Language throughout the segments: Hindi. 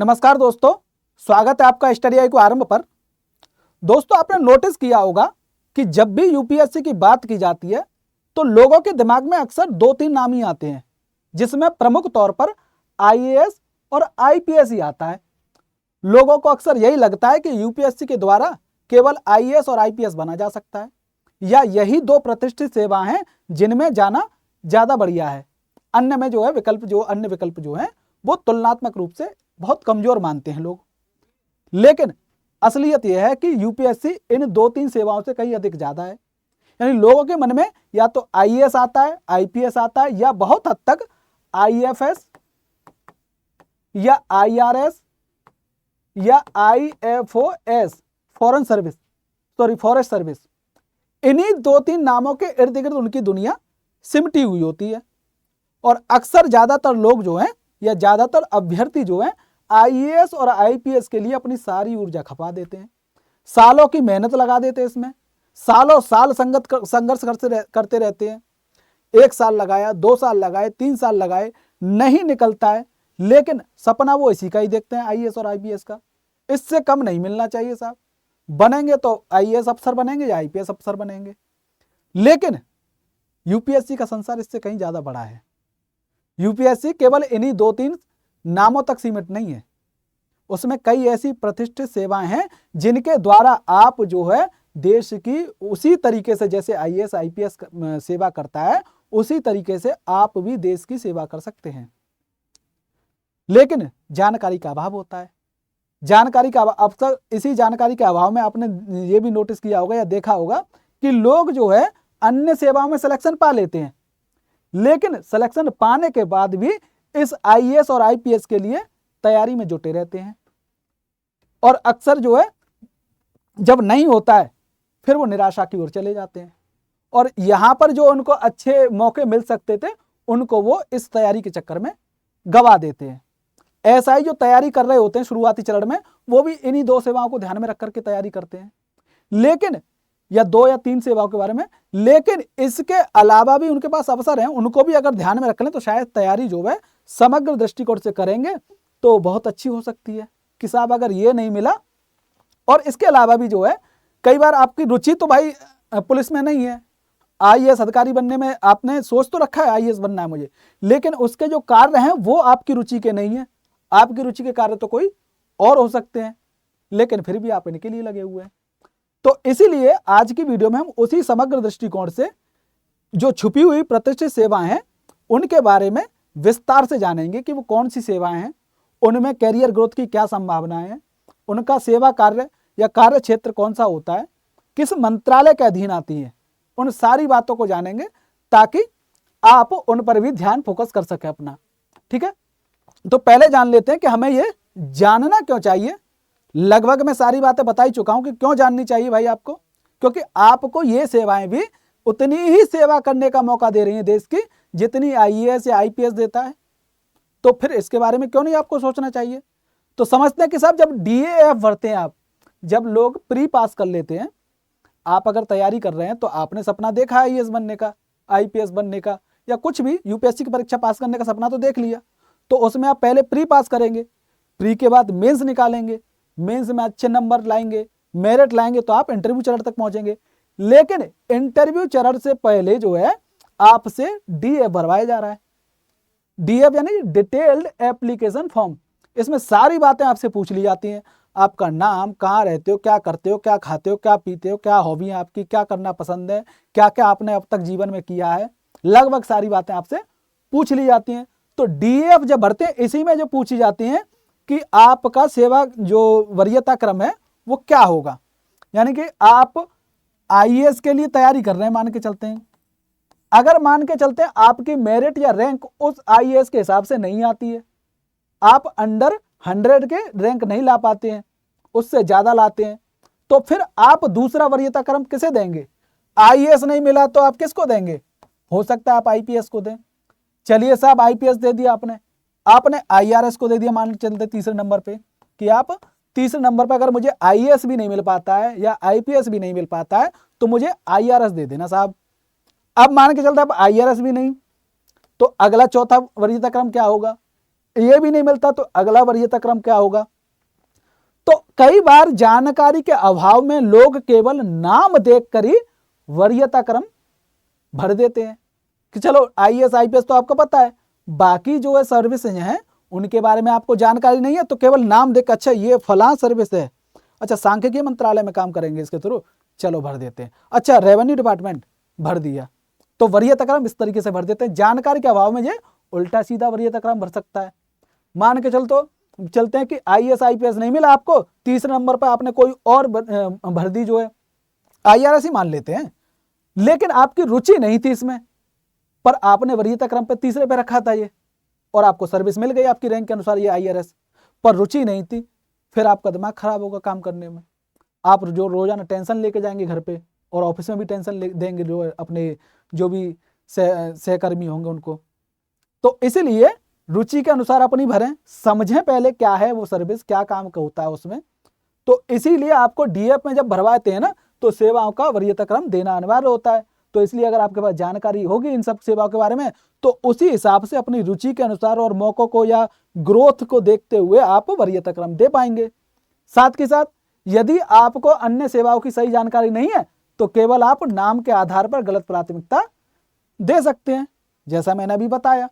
नमस्कार दोस्तों, स्वागत है आपका स्टडी आई को आरंभ पर। दोस्तों, आपने नोटिस किया होगा कि जब भी यूपीएससी की बात की जाती है तो लोगों के दिमाग में अक्सर दो तीन नाम ही आते हैं, जिसमें प्रमुख तौर पर आईएएस और आईपीएस ही आता है। लोगों को अक्सर यही लगता है कि यूपीएससी के द्वारा केवल आईएएस और आईपीएस बना जा सकता है, या यही दो प्रतिष्ठित सेवा हैं जिनमें जाना ज्यादा बढ़िया है। अन्य में जो है अन्य विकल्प जो है वो तुलनात्मक रूप से बहुत कमजोर मानते हैं लोग। लेकिन असलियत यह है कि यूपीएससी इन दो तीन सेवाओं से कहीं अधिक ज्यादा है। यानी लोगों के मन में या तो आईएएस आता है, आईपीएस आता है, या बहुत हद तक आईएफएस या आईआरएस या आईएफओएस फॉरेस्ट सर्विस, इन्हीं दो तीन नामों के इर्द गिर्द उनकी दुनिया सिमटी हुई होती है। और अक्सर ज्यादातर लोग जो हैं या ज्यादातर अभ्यर्थी जो हैं आईएएस और आईपीएस के लिए अपनी सारी ऊर्जा खपा देते हैं, सालों की मेहनत लगा देते हैं, इसमें सालों साल संघर्ष करते रहते हैं। 1 साल लगाया, 2 साल लगाए, 3 साल लगाए, नहीं निकलता है, लेकिन सपना वो इसी का ही देखते हैं, आईएएस और आईपीएस का। इससे कम नहीं मिलना चाहिए साहब। बनेंगे तो आईएएस अफसर बनेंगे या आईपीएस अफसर बनेंगे। लेकिन यूपीएससी का संसार इससे कहीं ज्यादा बड़ा है। यूपीएससी केवल इन्हीं दो तीन नामों तक सीमित नहीं है, उसमें कई ऐसी प्रतिष्ठित सेवाएं हैं जिनके द्वारा आप जो है देश की उसी तरीके से जैसे आईएएस आईपीएस सेवा करता है, उसी तरीके से आप भी देश की सेवा कर सकते हैं। लेकिन जानकारी का अभाव होता है। जानकारी का अभाव, अक्सर इसी जानकारी के अभाव में आपने ये भी नोटिस किया होगा या देखा होगा कि लोग जो है अन्य सेवाओं में सिलेक्शन पा लेते हैं, लेकिन सिलेक्शन पाने के बाद भी इस आईएएस और आईपीएस के लिए तैयारी में जुटे रहते हैं। और अक्सर जो है जब नहीं होता है फिर वो निराशा की ओर चले जाते हैं, और यहां पर जो उनको अच्छे मौके मिल सकते थे उनको वो इस तैयारी के चक्कर में गवा देते हैं। ऐसा ही जो तैयारी कर रहे होते हैं शुरुआती चरण में, वो भी इन्हीं दो सेवाओं को ध्यान में रख करके तैयारी करते हैं, लेकिन या 2 या 3 सेवाओं के बारे में, लेकिन इसके अलावा भी उनके पास अवसर हैं। उनको भी अगर ध्यान में रख लें तो शायद तैयारी जो है समग्र दृष्टिकोण से करेंगे तो बहुत अच्छी हो सकती है कि साहब अगर ये नहीं मिला। और इसके अलावा भी जो है कई बार आपकी रुचि तो भाई पुलिस में नहीं है, आईएएस अधिकारी बनने में आपने सोच तो रखा है आईएएस बनना है मुझे, लेकिन उसके जो कार्य हैं वो आपकी रुचि के नहीं है। आपकी रुचि के कार्य तो कोई और हो सकते हैं, लेकिन फिर भी आप इनके लिए लगे हुए हैं। तो इसीलिए आज की वीडियो में हम उसी समग्र दृष्टिकोण से जो छुपी हुई प्रतिष्ठित सेवाएं हैं उनके बारे में विस्तार से जानेंगे कि वो कौन सी सेवाएं हैं, उनमें कैरियर ग्रोथ की क्या संभावनाएं हैं, उनका सेवा कार्य या कार्य क्षेत्र कौन सा होता है, किस मंत्रालय के अधीन आती है। उन सारी बातों को जानेंगे ताकि आप उन पर भी ध्यान फोकस कर सके अपना। ठीक है, तो पहले जान लेते हैं कि हमें ये जानना क्यों चाहिए। लगभग मैं सारी बातें बता ही चुका हूं कि क्यों जाननी चाहिए भाई आपको, क्योंकि आपको ये सेवाएं भी उतनी ही सेवा करने का मौका दे रही हैं देश की जितनी आईएएस या आईपीएस देता है। तो फिर इसके बारे में क्यों नहीं आपको सोचना चाहिए। तो समझते हैं कि साहब जब डीएएफ भरते हैं आप, जब लोग प्री पास कर लेते हैं, आप अगर तैयारी कर रहे हैं तो आपने सपना देखा आईएएस बनने का, आईपीएस बनने का, या कुछ भी यूपीएससी की परीक्षा पास करने का सपना तो देख लिया। तो उसमें आप पहले प्री पास करेंगे, प्री के बाद मेंस निकालेंगे, मेंस में अच्छे नंबर लाएंगे, मेरिट लाएंगे तो आप इंटरव्यू चरण तक पहुंचेंगे। लेकिन इंटरव्यू चरण से पहले जो है आपसे डीएफ भरवाया जा रहा है। डीएफ यानी डिटेल्ड एप्लीकेशन फॉर्म। इसमें सारी बातें आपसे पूछ ली जाती हैं। आपका नाम, कहाँ रहते हो, क्या करते हो, क्या खाते हो, क्या पीते हो, क्या हॉबी है आपकी, क्या करना पसंद है, क्या क्या आपने अब तक जीवन में किया है, लगभग सारी बातें आपसे पूछ ली जाती हैं। तो डीएफ जब भरते हैं इसी में जो पूछी जाती हैं कि आपका सेवा जो वरीयता क्रम है वो क्या होगा। यानी कि आप आईएएस के लिए तैयारी कर रहे हैं, मान के चलते हैं, अगर मान के चलते हैं आपकी मेरिट या रैंक उस आईएएस के हिसाब से नहीं आती है, आप अंडर 100 के रैंक नहीं ला पाते हैं, उससे ज्यादा लाते हैं, तो फिर आप दूसरा वरीयता क्रम किसे देंगे। आईएएस नहीं मिला तो आप किसको देंगे, हो सकता है आप आईपीएस को दें। चलिए साहब आईपीएस दे दिया आपने आईआरएस को दे दिया, मान के चलते तीसरे नंबर पे कि आप तीसरे नंबर पे अगर मुझे आईएएस भी नहीं मिल पाता है या आईपीएस भी नहीं मिल पाता है तो मुझे आईआरएस दे देना साहब। अब मान के चलते आप आईआरएस भी नहीं, तो अगला चौथा वरीयता क्रम क्या होगा, ये भी नहीं मिलता तो अगला वरीयता क्रम क्या होगा। तो कई बार जानकारी के अभाव में लोग केवल नाम देखकर ही वरीयता क्रम भर देते हैं कि चलो आईएएस आईपीएस तो आपको पता है, बाकी जो है सर्विस हैं उनके बारे में आपको जानकारी नहीं है, तो केवल नाम देख अच्छा ये फलां सर्विस है, अच्छा सांख्यिकी मंत्रालय में काम करेंगे इसके थ्रू, चलो भर देते हैं, अच्छा रेवेन्यू डिपार्टमेंट भर दिया, तो वरीयता क्रम इस तरीके से भर देते हैं। जानकारी के अभाव में ये उल्टा सीधा वरीयता क्रम भर सकता है। मान के चलते हैं कि आईएएस आईपीएस नहीं मिला आपको, तीसरे नंबर पर आपने कोई और भर दी जो है आईआरएस ही मान लेते हैं, लेकिन आपकी रुचि नहीं थी इसमें, पर आपने वरीयता क्रम पे तीसरे पे रखा था ये, और आपको सर्विस मिल गई आपकी रैंक के अनुसार ये आईआरएस, पर रुचि नहीं थी, फिर आपका दिमाग खराब होगा काम करने में। आप जो रोजाना टेंशन लेके जाएंगे घर पे, और ऑफिस में भी टेंशन देंगे जो अपने जो भी सहकर्मी होंगे उनको। तो इसीलिए रुचि के अनुसार अपनी भरें, समझें पहले क्या है वो सर्विस, क्या काम का होता है उसमें। तो इसीलिए आपको डीएफ में जब भरवाते हैं ना, तो सेवाओं का वरीयता क्रम देना अनिवार्य होता है। तो इसलिए अगर आपके पास जानकारी होगी इन सब सेवाओं के बारे में, तो उसी हिसाब से अपनी रुचि के अनुसार और मौकों को या ग्रोथ को देखते हुए आप वरीयता क्रम दे पाएंगे। साथ के साथ यदि आपको अन्य सेवाओं की सही जानकारी नहीं है, तो केवल आप नाम के आधार पर गलत प्राथमिकता दे सकते हैं, जैसा मैंने अभी बताया।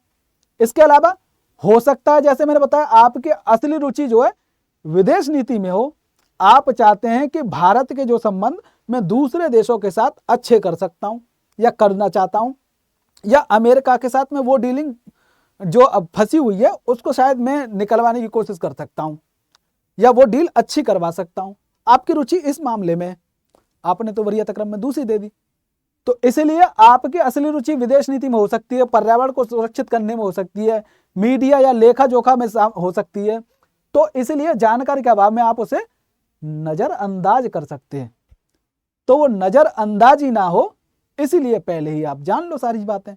इसके अलावा हो सकता है, जैसे मैंने बताया, आपकी असली रुचि जो है विदेश नीति में हो, आप चाहते हैं कि भारत के जो संबंध मैं दूसरे देशों के साथ अच्छे कर सकता हूं या करना चाहता हूं, या अमेरिका के साथ में वो डीलिंग जो अब फंसी हुई है उसको शायद मैं निकलवाने की कोशिश कर सकता हूं, या वो डील अच्छी करवा सकता हूं। आपकी रुचि इस मामले में, आपने तो वरीयता क्रम में दूसरी दे दी। तो इसलिए आपकी असली रुचि विदेश नीति में हो सकती है, पर्यावरण को सुरक्षित करने में हो सकती है, मीडिया या लेखा जोखा में हो सकती है। तो इसलिए जानकारी के अभाव में आप उसे नजरअंदाज कर सकते हैं। तो वो नजरअंदाजी ना हो, इसीलिए पहले ही आप जान लो सारी बातें,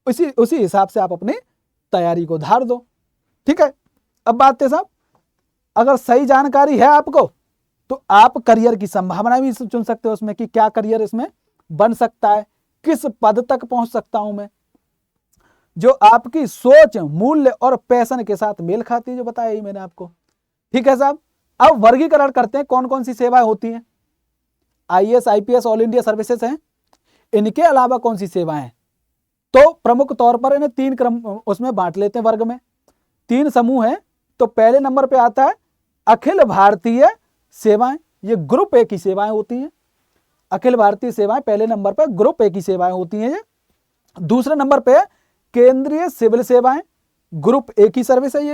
उसी हिसाब से आप अपनी तैयारी को धार दो। ठीक है, अब बात है साहब, अगर सही जानकारी है आपको, तो आप करियर की संभावना भी चुन सकते हो उसमें कि क्या करियर इसमें बन सकता है, किस पद तक पहुंच सकता हूं मैं, जो आपकी सोच, मूल्य और पैशन के साथ मेल खाती है, जो बताया ही मैंने आपको। ठीक है साहब, अब वर्गीकरण करते हैं कौन कौन सी सेवाएं होती हैं। IAS IPS all India services हैं, इनके अलावा कौन सी सेवाएं हैं, तो प्रमुख तौर पर इन्हें 3 क्रम उसमें बांट लेते हैं, वर्ग में 3 समूह हैं। तो पहले नंबर पे आता है अखिल भारतीय सेवाएं, ये ग्रुप ए की सेवाएं होती हैं। अखिल भारतीय सेवाएं पहले नंबर पर ग्रुप ए की सेवाएं होती हैं। ये दूसरे नंबर पे केंद्रीय सिविल सेवाएं, ग्रुप ए की सर्विस है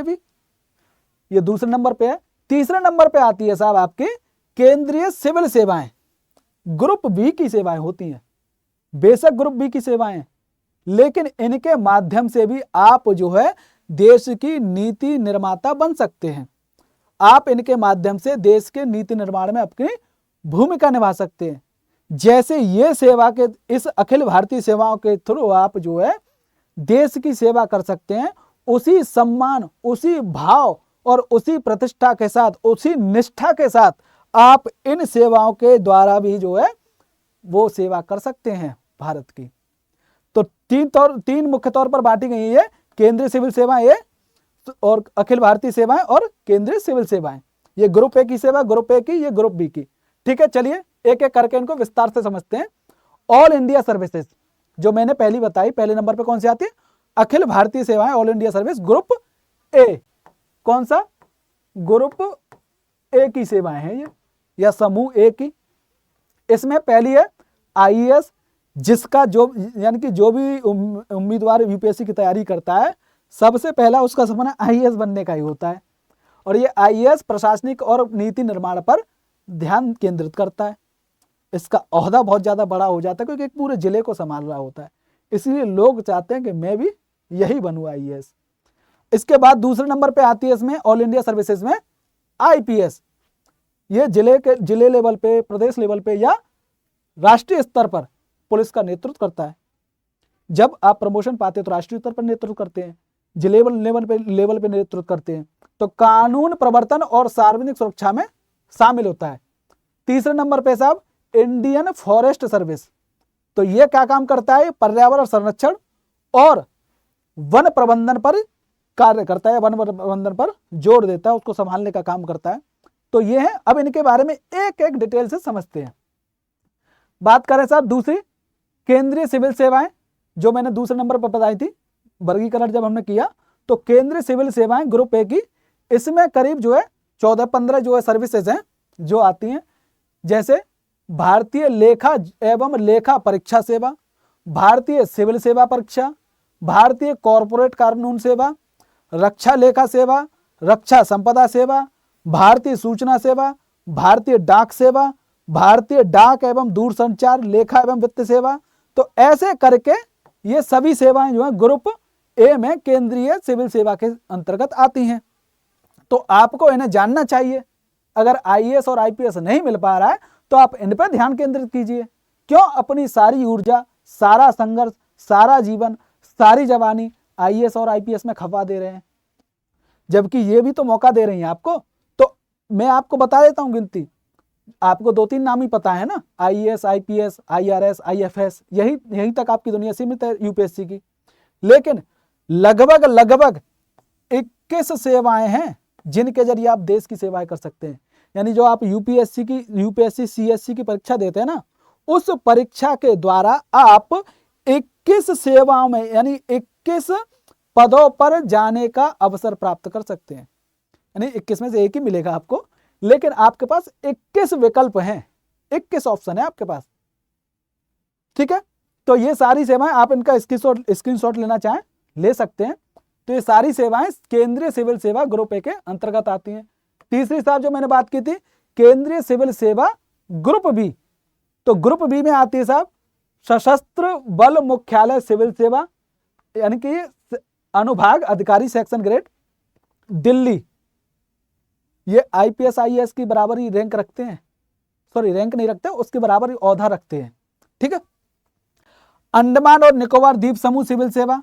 ये दूसरे नंबर पे है। तीसरे नंबर पे आती है साहब आपकी केंद्रीय सिविल सेवाएं, ग्रुप बी की सेवाएं होती हैं। बेशक ग्रुप बी की सेवाएं, लेकिन इनके माध्यम से भी आप जो है देश की नीति निर्माता बन सकते हैं। आप इनके माध्यम से देश के नीति निर्माण में अपनी भूमिका निभा सकते हैं। जैसे ये सेवा के इस अखिल भारतीय सेवाओं के थ्रू आप जो है देश की सेवा कर सकते हैं, उसी सम्मान, उसी भाव और उसी प्रतिष्ठा के साथ, उसी निष्ठा के साथ आप इन सेवाओं के द्वारा भी जो है वो सेवा कर सकते हैं भारत की। तो 3 मुख्य तौर पर बांटी गई है, केंद्रीय सिविल सेवाएं ये और अखिल भारतीय सेवाएं और केंद्रीय सिविल सेवाएं। ये ग्रुप ए की सेवा, ग्रुप ए की, ये ग्रुप बी की। ठीक है, चलिए एक एक करके इनको विस्तार से समझते हैं। ऑल इंडिया सर्विसेज जो मैंने पहली बताई, पहले नंबर पे कौन सी आती है, अखिल भारतीय सेवाएं all India service group A. कौन सा, ग्रुप ए की सेवाएं हैं ये, या समूह ए की। इसमें पहली है आईएएस, जिसका जो यानी कि जो भी उम्मीदवार यूपीएससी की तैयारी करता है, सबसे पहला उसका सपना आईएएस बनने का ही होता है। और ये आईएएस प्रशासनिक और नीति निर्माण पर ध्यान केंद्रित करता है। इसका ओहदा बहुत ज़्यादा बड़ा हो जाता है, क्योंकि एक पूरे जिले को संभाल रहा होता है। इसलिए लोग चाहते हैं कि मैं भी यही बनूँ आईएएस। इसके बाद दूसरे नंबर पे आती है इसमें ऑल इंडिया सर्विसेज में आईपीएस। ये जिले लेवल पे, प्रदेश लेवल पे या राष्ट्रीय स्तर पर पुलिस का नेतृत्व करता है। जब आप प्रमोशन पाते हैं तो राष्ट्रीय स्तर पर नेतृत्व करते हैं, जिले लेवल पे नेतृत्व करते हैं, तो कानून प्रवर्तन और सार्वजनिक सुरक्षा में शामिल होता है। तीसरे नंबर पे साहब इंडियन फॉरेस्ट सर्विस, तो ये क्या काम करता है, पर्यावरण संरक्षण और वन प्रबंधन पर कार्य करता है, वन प्रबंधन पर जोर देता है, उसको संभालने का काम करता है। तो ये है। अब इनके बारे में एक एक डिटेल से समझते हैं। बात करें साहब दूसरी, केंद्रीय सिविल सेवाएं, जो मैंने दूसरे नंबर पर बताई थी वर्गीकरण जब हमने किया, तो केंद्रीय सिविल सेवाएं ग्रुप ए की, इसमें करीब जो है 14-15 जो है सर्विसेज हैं जो आती हैं, जैसे भारतीय लेखा एवं लेखा परीक्षा सेवा, भारतीय सिविल सेवा परीक्षा, भारतीय कॉरपोरेट कानून सेवा, रक्षा लेखा सेवा, रक्षा संपदा सेवा, भारतीय सूचना सेवा, भारतीय डाक सेवा, भारतीय डाक एवं दूरसंचार लेखा एवं वित्त सेवा। तो ऐसे करके ये सभी सेवाएं जो है ग्रुप ए में केंद्रीय सिविल सेवा के अंतर्गत आती हैं। तो आपको इन्हें जानना चाहिए। अगर आईएएस और आईपीएस नहीं मिल पा रहा है तो आप इन पर ध्यान केंद्रित कीजिए। क्यों अपनी सारी ऊर्जा, सारा संघर्ष, सारा जीवन, सारी जवानी आईएएस और आईपीएस में खपा दे रहे हैं, जबकि ये भी तो मौका दे रही हैं आपको। तो मैं आपको बता देता हूं गिनती, आपको 2-3 नाम ही पता है ना, आईएएस, आईपीएस, आईआरएस, आईएफएस, यही तक आपकी दुनिया सीमित है यूपीएससी की। लेकिन लगभग 21 सेवाएं हैं जिनके जरिए आप देश की सेवाएं कर सकते हैं। यानी जो आप यूपीएससी सीएससी की परीक्षा देते हैं ना, उस परीक्षा के द्वारा आप 21 सेवाओं में यानी 21 पदों पर जाने का अवसर प्राप्त कर सकते हैं। यानी 21 में से एक ही मिलेगा आपको, लेकिन आपके पास 21 विकल्प हैं, 21 ऑप्शन है आपके पास। ठीक है, तो ये सारी सेवाएं आप इनका स्क्रीनशॉट लेना चाहें ले सकते हैं। तो ये सारी सेवाएं केंद्रीय सिविल सेवा ग्रुप ए के अंतर्गत आती हैं। तीसरी साहब जो मैंने बात की थी, केंद्रीय सिविल सेवा ग्रुप बी, तो ग्रुप बी में आती है साहब सशस्त्र बल मुख्यालय सिविल सेवा, यानी कि अनुभाग अधिकारी सेक्शन ग्रेड दिल्ली। ये आईपीएस आईएएस की बराबर ही रैंक रखते हैं, सॉरी रैंक नहीं रखते, उसके बराबर ही औहदा रखते हैं। ठीक है, अंडमान और निकोबार द्वीप समूह सिविल सेवा,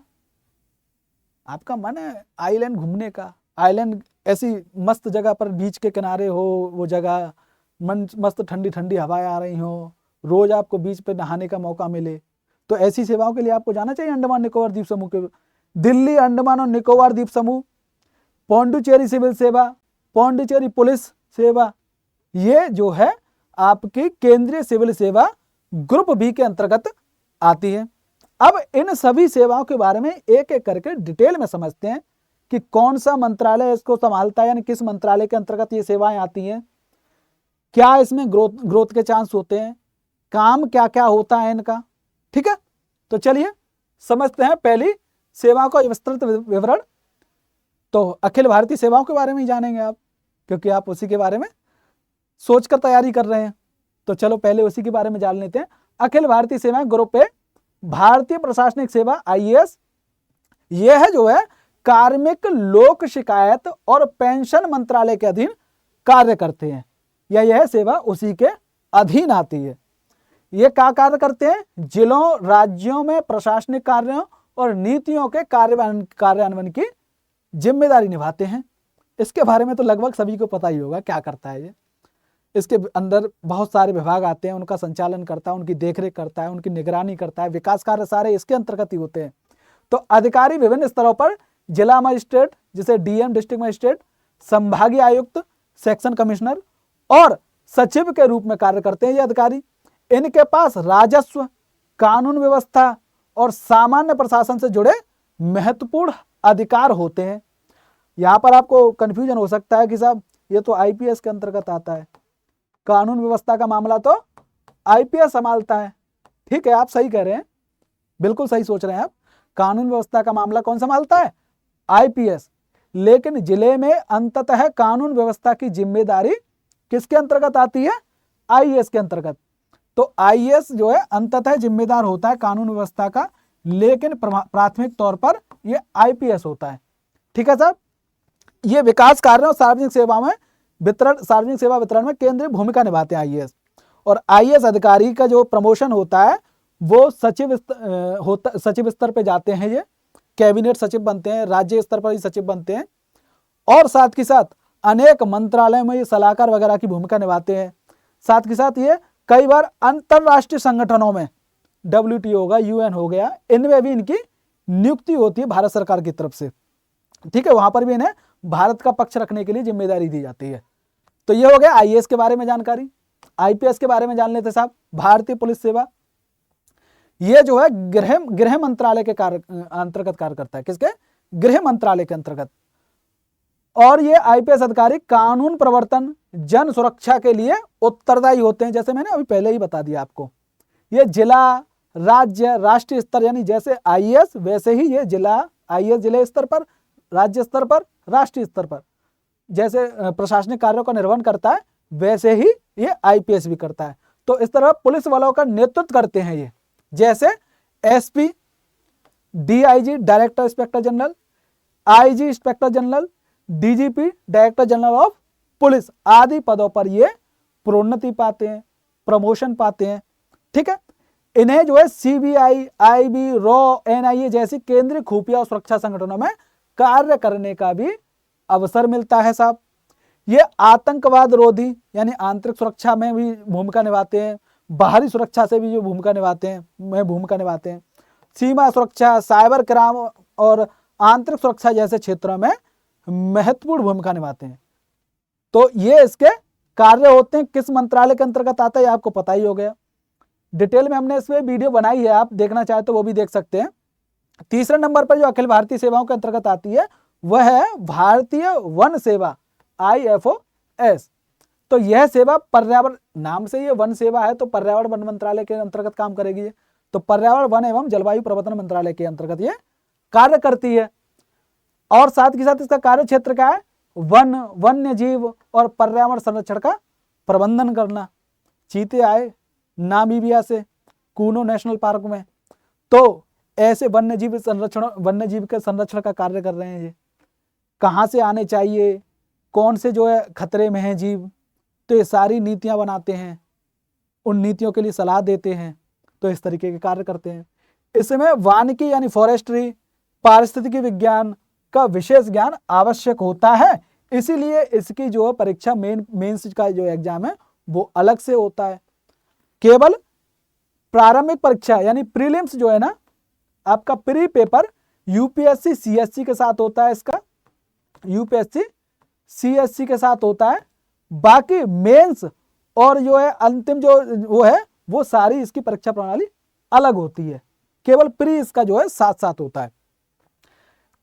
आपका मन है आइलैंड घूमने का, आइलैंड ऐसी मस्त जगह पर बीच के किनारे हो, वो जगह मस्त ठंडी ठंडी हवाएं आ रही हो, रोज आपको बीच पे नहाने का मौका मिले, तो ऐसी सेवाओं के लिए आपको जाना चाहिए अंडमान निकोबार द्वीप समूह के। दिल्ली अंडमान और निकोबार द्वीप समूह, पौंडुचेरी सिविल सेवा, पौंडुचेरी पुलिस सेवा, ये जो है आपकी केंद्रीय सिविल सेवा ग्रुप बी के अंतर्गत आती है। अब इन सभी सेवाओं के बारे में एक एक करके डिटेल में समझते हैं कि कौन सा मंत्रालय इसको संभालता है, यानी किस मंत्रालय के अंतर्गत ये सेवाएं आती हैं, क्या इसमें ग्रोथ के चांस होते हैं, काम क्या क्या होता है इनका। ठीक है, तो चलिए समझते हैं पहली सेवाओं का विस्तृत विवरण। तो अखिल भारतीय सेवाओं के बारे में ही जानेंगे आप, क्योंकि आप उसी के बारे में सोचकर तैयारी कर रहे हैं। तो चलो पहले उसी के बारे में जान लेते हैं। अखिल भारतीय सेवाएं ग्रुप ए, भारतीय प्रशासनिक सेवा आईएएस, यह है जो है कार्मिक लोक शिकायत और पेंशन मंत्रालय के अधीन कार्य करते हैं, या यह सेवा उसी के अधीन आती है। ये क्या कार्य करते हैं, जिलों राज्यों में प्रशासनिक कार्यों और नीतियों के कार्यान्वयन की जिम्मेदारी निभाते हैं। इसके बारे में तो लगभग सभी को पता ही होगा क्या करता है ये। इसके अंदर बहुत सारे विभाग आते हैं, उनका संचालन करता है, उनकी देखरेख करता है, उनकी निगरानी करता है, विकास कार्य सारे इसके अंतर्गत ही होते हैं। तो अधिकारी विभिन्न स्तरों पर जिला मजिस्ट्रेट जिसे डीएम डिस्ट्रिक्ट मजिस्ट्रेट, संभागीय आयुक्त, सेक्शन कमिश्नर और सचिव के रूप में कार्य करते हैं ये अधिकारी। इनके पास राजस्व, कानून व्यवस्था और सामान्य प्रशासन से जुड़े महत्वपूर्ण अधिकार होते हैं। यहाँ पर आपको कंफ्यूजन हो सकता है कि साहब ये तो आईपीएस के अंतर्गत आता है, कानून व्यवस्था का मामला तो आईपीएस संभालता है। ठीक है, आप सही कह रहे हैं, बिल्कुल सही सोच रहे हैं आप। कानून व्यवस्था का मामला कौन संभालता है, आईपीएस। लेकिन जिले में अंततः कानून व्यवस्था की जिम्मेदारी किसके अंतर्गत आती है, आईएएस के अंतर्गत। तो आईएएस जो है अंततः जिम्मेदार होता है कानून व्यवस्था का, लेकिन प्राथमिक तौर पर यह आईपीएस होता है। ठीक है साहब, ये विकास कार्यों और सार्वजनिक सेवा में सार्वजनिक सेवा वितरण में केंद्रीय भूमिका निभाते हैं आईएएस। और आईएएस अधिकारी का जो प्रमोशन होता है वो सचिव स्तर पे जाते हैं, ये कैबिनेट सचिव बनते हैं, राज्य स्तर पर ही सचिव बनते हैं, और साथ के साथ अनेक मंत्रालयों में ये सलाहकार वगैरह की भूमिका निभाते हैं। साथ के साथ ये कई बार अंतरराष्ट्रीय संगठनों में, WTO होगा, UN हो गया, इनमें भी इनकी नियुक्ति होती है भारत सरकार की तरफ से। ठीक है, वहां पर भी इन्हें भारत का पक्ष रखने के लिए जिम्मेदारी दी जाती है। तो ये हो गया आईएएस के बारे में जानकारी। आईपीएस के बारे में जान लेते साहब। भारतीय पुलिस सेवा, ये जो है गृह मंत्रालय के अंतर्गत कार्य करता है। किसके? गृह मंत्रालय के अंतर्गत। और ये आईपीएस अधिकारी कानून प्रवर्तन, जन सुरक्षा के लिए उत्तरदायी होते हैं, जैसे मैंने अभी पहले ही बता दिया आपको। ये जिला, राज्य, राष्ट्रीय स्तर, यानी जैसे आईएएस वैसे ही ये जिला, आईएएस जिले स्तर पर, राज्य स्तर पर, राष्ट्रीय स्तर पर जैसे प्रशासनिक कार्यों का निर्वहन करता है, वैसे ही ये आईपीएस भी करता है। तो इस तरह पुलिस वालों का नेतृत्व करते हैं ये, जैसे SP, DIG director inspector general, IG inspector general, DGP director general of police आदि पदों पर ये प्रोन्नति पाते हैं, प्रमोशन पाते हैं। ठीक है, इन्हें जो है सीबीआई, आईबी, रॉ, एनआईए जैसी केंद्रीय खुफिया और सुरक्षा संगठनों में कार्य करने का भी अवसर मिलता है साहब। ये आतंकवाद रोधी यानी आंतरिक सुरक्षा में भी भूमिका निभाते हैं, बाहरी सुरक्षा से भी जो भूमिका निभाते हैं, सीमा सुरक्षा, साइबर क्राइम और आंतरिक सुरक्षा जैसे क्षेत्रों में महत्वपूर्ण भूमिका निभाते हैं। तो ये इसके कार्य होते हैं। किस मंत्रालय के अंतर्गत आता है आपको पता ही हो गया। डिटेल में हमने इसमें वीडियो बनाई है, आप देखना चाहे तो वो भी देख सकते हैं। तीसरे नंबर पर जो अखिल भारतीय सेवाओं के अंतर्गत आती है वह है भारतीय वन सेवा, IFOS। तो यह सेवा पर्यावरण, नाम से ये वन सेवा है तो पर्यावरण वन मंत्रालय के अंतर्गत काम करेगी ये। तो पर्यावरण वन एवं जलवायु परिवर्तन मंत्रालय के अंतर्गत ये कार्य करती है। और साथ ही साथ इसका कार्य क्षेत्र क्या है? वन, वन्य जीव और पर्यावरण संरक्षण का प्रबंधन करना। चीते आए नामीबिया से कूनो नेशनल पार्क में, तो ऐसे वन्य जीव के संरक्षण का कार्य कर रहे हैं ये। कहाँ से आने चाहिए, कौन से जो है खतरे में हैं जीव, तो ये सारी नीतियां बनाते हैं, उन नीतियों के लिए सलाह देते हैं। तो इस तरीके के कार्य करते हैं। इसमें वानिकी यानी फॉरेस्ट्री, पारिस्थितिकी विज्ञान का विशेष ज्ञान आवश्यक होता है, इसीलिए इसकी जो परीक्षा मेंस का जो एग्जाम है वो अलग से होता है। केवल प्रारंभिक परीक्षा यानी प्रीलिम्स जो है ना, आपका प्री पेपर यूपीएससी सीएससी के साथ होता है। इसका यूपीएससी सीएससी के साथ होता है। बाकी मेंस और जो है अंतिम जो वो है वो सारी इसकी परीक्षा प्रणाली अलग होती है। केवल प्री इसका जो है साथ साथ होता है।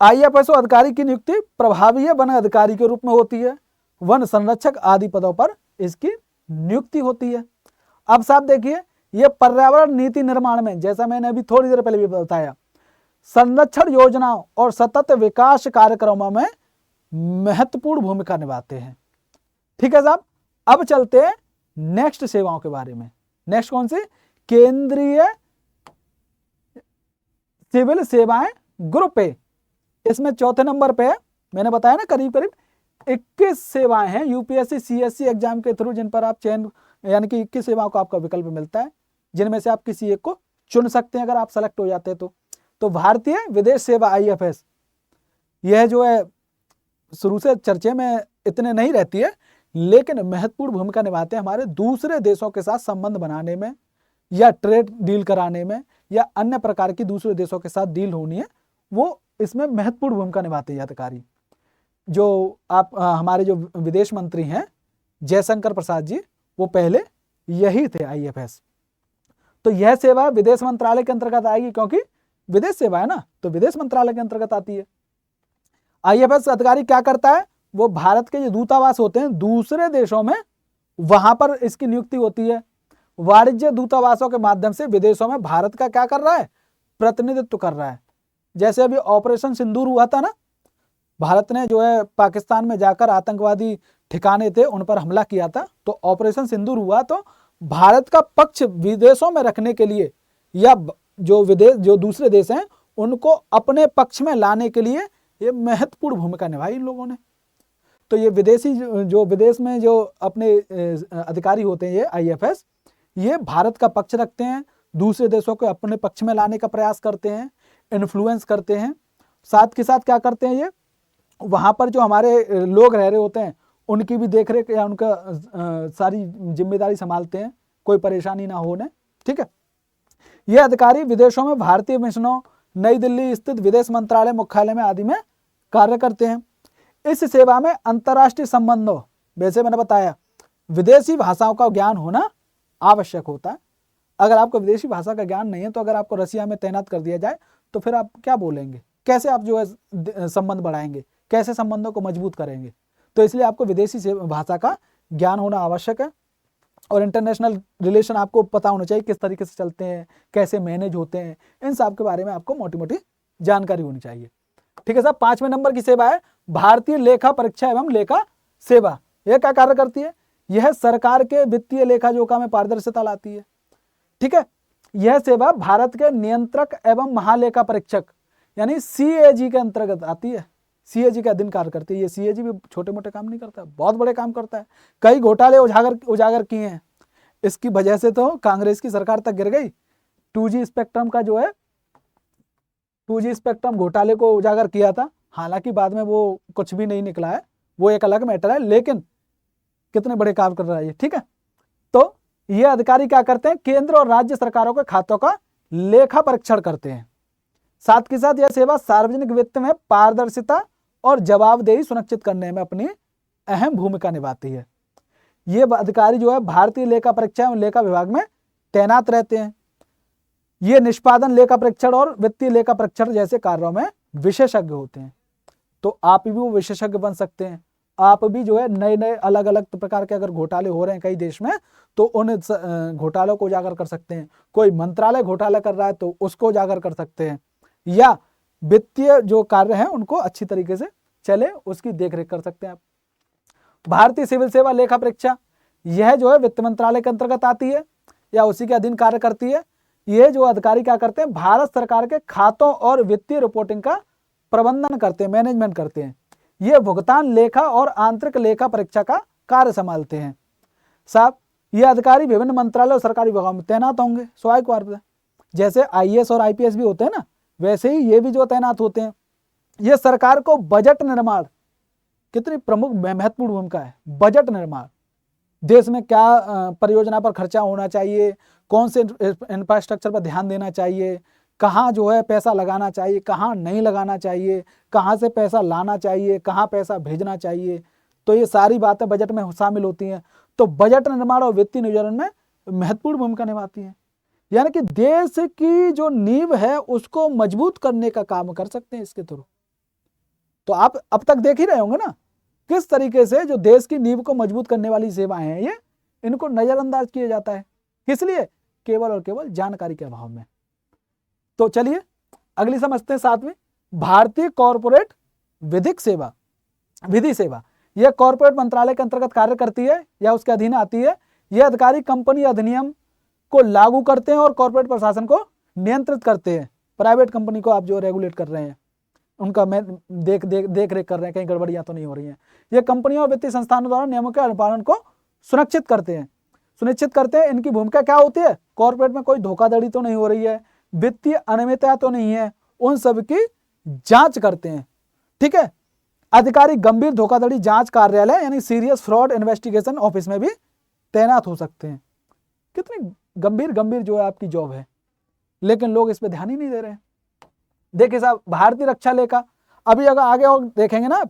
IFSO अधिकारी की नियुक्ति प्रभावीय वन अधिकारी के रूप में होती है। वन संरक्षक आदि पदों पर इसकी नियुक्ति होती है। अब साहब देखिए, ये पर्यावरण नीति निर्माण में, जैसा मैंने अभी थोड़ी देर पहले भी बताया, संरक्षण योजनाओं और सतत विकास कार्यक्रमों में महत्वपूर्ण भूमिका निभाते हैं। ठीक है साहब, अब चलते हैं नेक्स्ट सेवाओं के बारे में। नेक्स्ट कौन सी? केंद्रीय सिविल सेवाएं ग्रुप ए। इसमें चौथे नंबर पे है, मैंने बताया ना करीब करीब 21 सेवाएं हैं यूपीएससी सीएससी एग्जाम के थ्रू, जिन पर आप चयन यानी कि 21 सेवाओं का आपका विकल्प मिलता है, जिनमें से आप किसी एक को चुन सकते हैं अगर आप सेलेक्ट हो जाते हैं तो भारतीय विदेश सेवा IFS, यह जो है शुरू से चर्चे में इतने नहीं रहती है, लेकिन महत्वपूर्ण भूमिका निभाते हैं हमारे दूसरे देशों के साथ संबंध बनाने में, या ट्रेड डील कराने में, या अन्य प्रकार की दूसरे देशों के साथ डील होनी है, वो इसमें महत्वपूर्ण भूमिका निभाते हैं अधिकारी। जो आप हमारे जो विदेश मंत्री हैं जयशंकर प्रसाद जी, वो पहले यही थे IFS। तो यह सेवा विदेश मंत्रालय के अंतर्गत आएगी, क्योंकि विदेश सेवा है ना, तो विदेश मंत्रालय के अंतर्गत आती है। IFS अधिकारी क्या करता है? वो भारत के जो दूतावास होते हैं दूसरे देशों में, वहां पर इसकी नियुक्ति होती है। वाणिज्य दूतावासों के माध्यम से विदेशों में भारत का क्या कर रहा है? प्रतिनिधित्व कर रहा है। जैसे अभी ऑपरेशन सिंदूर हुआ था ना, भारत ने जो है पाकिस्तान में जाकर आतंकवादी ठिकाने थे उन पर हमला किया था, तो ऑपरेशन सिंदूर हुआ, तो भारत का पक्ष विदेशों में रखने के लिए, या जो दूसरे देश हैं उनको अपने पक्ष में लाने के लिए ये महत्वपूर्ण भूमिका निभाई इन लोगों ने। तो ये विदेशी जो विदेश में जो अपने अधिकारी होते हैं ये IFS, ये भारत का पक्ष रखते हैं, दूसरे देशों को अपने पक्ष में लाने का प्रयास करते हैं, इन्फ्लुएंस करते हैं। साथ के साथ क्या करते हैं, ये वहाँ पर जो हमारे लोग रह रहे होते हैं उनकी भी देखरेख या उनका सारी जिम्मेदारी संभालते हैं, कोई परेशानी ना होने। ठीक है, ये अधिकारी विदेशों में भारतीय मिशनों, नई दिल्ली स्थित विदेश मंत्रालय मुख्यालय में आदि में कार्य करते हैं। इस सेवा में अंतर्राष्ट्रीय संबंधों, वैसे मैंने बताया विदेशी भाषाओं का ज्ञान होना आवश्यक होता है। अगर आपको विदेशी भाषा का ज्ञान नहीं है तो अगर आपको रसिया में तैनात कर दिया जाए तो फिर आप क्या बोलेंगे, कैसे आप जो है संबंध बढ़ाएंगे, कैसे संबंधों को मजबूत करेंगे। तो इसलिए आपको विदेशी भाषा का ज्ञान होना आवश्यक है। और इंटरनेशनल रिलेशन आपको पता होना चाहिए, किस तरीके से चलते हैं, कैसे मैनेज होते हैं, इन सब के बारे में आपको मोटी मोटी जानकारी होनी चाहिए। ठीक है साहब। 5वें नंबर की सेवा है भारतीय लेखा परीक्षा एवं लेखा सेवा। यह क्या कार्य करती है? यह सरकार के वित्तीय लेखा जोखा में पारदर्शिता लाती है। ठीक है। यह सेवा भारत के नियंत्रक एवं महालेखा परीक्षक यानी CAG के अंतर्गत आती है। CAG का अधीन कार्य करती है। ये CAG भी छोटे मोटे काम नहीं करता, बहुत बड़े काम करता है। कई घोटाले उजागर किए हैं। इसकी वजह से तो कांग्रेस की सरकार तक गिर गई। 2G स्पेक्ट्रम का जो है 2G स्पेक्ट्रम घोटाले को उजागर किया था, हालांकि बाद में वो कुछ भी नहीं निकला है, वो एक अलग मैटर है, लेकिन कितने बड़े काम कर रहा है ये। ठीक है। तो ये अधिकारी क्या करते हैं? केंद्र और राज्य सरकारों के खातों का लेखा परीक्षण करते हैं। साथ के साथ यह सेवा सार्वजनिक वित्त में पारदर्शिता और जवाबदेही सुनिश्चित करने में अपनी अहम भूमिका निभाती है। ये अधिकारी जो है भारतीय लेखा परीक्षा एवं लेखा विभाग में तैनात रहते हैं। ये निष्पादन लेखा परीक्षण और वित्तीय लेखा परीक्षण जैसे कार्यों में विशेषज्ञ होते हैं। तो आप भी वो विशेषज्ञ बन सकते हैं। आप भी जो है नए नए अलग अलग प्रकार के अगर घोटाले हो रहे हैं कई देश में तो उन घोटालों को उजागर कर सकते हैं। कोई मंत्रालय घोटाला कर रहा है तो उसको उजागर कर सकते हैं, या वित्तीय जो कार्य है उनको अच्छी तरीके से चले उसकी देखरेख कर सकते हैं आप। भारतीय सिविल सेवा लेखा परीक्षा, यह जो है वित्त मंत्रालय के अंतर्गत आती है या उसी के अधीन कार्य करती है। ये जो अधिकारी क्या करते हैं? भारत सरकार के खातों और वित्तीय रिपोर्टिंग का प्रबंधन करते हैं, मैनेजमेंट करते हैं। ये भुगतान लेखा और आंतरिक लेखा परीक्षा का कार्य संभालते हैं। साहब, ये अधिकारी विभिन्न मंत्रालय और सरकारी विभागों में तैनात होंगे स्वाभाविक रूप से। जैसे IAS और IPS भी होते हैं ना, वैसे ही ये भी जो तैनात होते हैं। ये सरकार को बजट निर्माण, कितनी प्रमुख महत्वपूर्ण भूमिका है बजट निर्माण, देश में क्या परियोजना पर खर्चा होना चाहिए, कौन से इंफ्रास्ट्रक्चर पर ध्यान देना चाहिए, कहाँ जो है पैसा लगाना चाहिए, कहाँ नहीं लगाना चाहिए, कहाँ से पैसा लाना चाहिए, कहाँ पैसा भेजना चाहिए, तो ये सारी बातें बजट में शामिल होती हैं। तो बजट निर्माण और वित्तीय नियोजन में महत्वपूर्ण भूमिका निभाती है। यानी कि देश की जो नींव है उसको मजबूत करने का काम कर सकते हैं इसके थ्रू। तो आप अब तक देख ही रहे होंगे ना किस तरीके से जो देश की नींव को मजबूत करने वाली सेवाएं हैं ये इनको नजरअंदाज किया जाता है। किस लिए? केवल और केवल जानकारी के अभाव में। तो चलिए अगली समझते हैं 7वीं, भारतीय कॉर्पोरेट विधिक सेवा, विधि सेवा। यह कॉर्पोरेट मंत्रालय के अंतर्गत कार्य करती है या उसके अधीन आती है। यह अधिकारी कंपनी अधिनियम को लागू करते हैं और कॉर्पोरेट प्रशासन को नियंत्रित करते हैं। प्राइवेट कंपनी को आप जो रेगुलेट कर रहे हैं उनका देख रेख कर रहे हैं, कहीं गड़बड़ियां तो नहीं हो रही हैं। ये कंपनियों और वित्तीय संस्थानों द्वारा नियमों के अनुपालन को सुनिश्चित करते हैं। इनकी भूमिका क्या होती है? कॉर्पोरेट में कोई धोखाधड़ी तो नहीं हो रही है, वित्तीय अनियमितता तो नहीं है, उन सब की जांच करते हैं। ठीक है। अधिकारी गंभीर धोखाधड़ी जांच कार्यालय यानी सीरियस फ्रॉड इन्वेस्टिगेशन ऑफिस में भी तैनात हो सकते हैं। कितनी गंभीर जो है आपकी जॉब है, लेकिन लोग इस पे ध्यान ही नहीं दे रहे हैं। देखिए साहब, भारतीय रक्षा लेखा, अभी अगर आगे और देखेंगे ना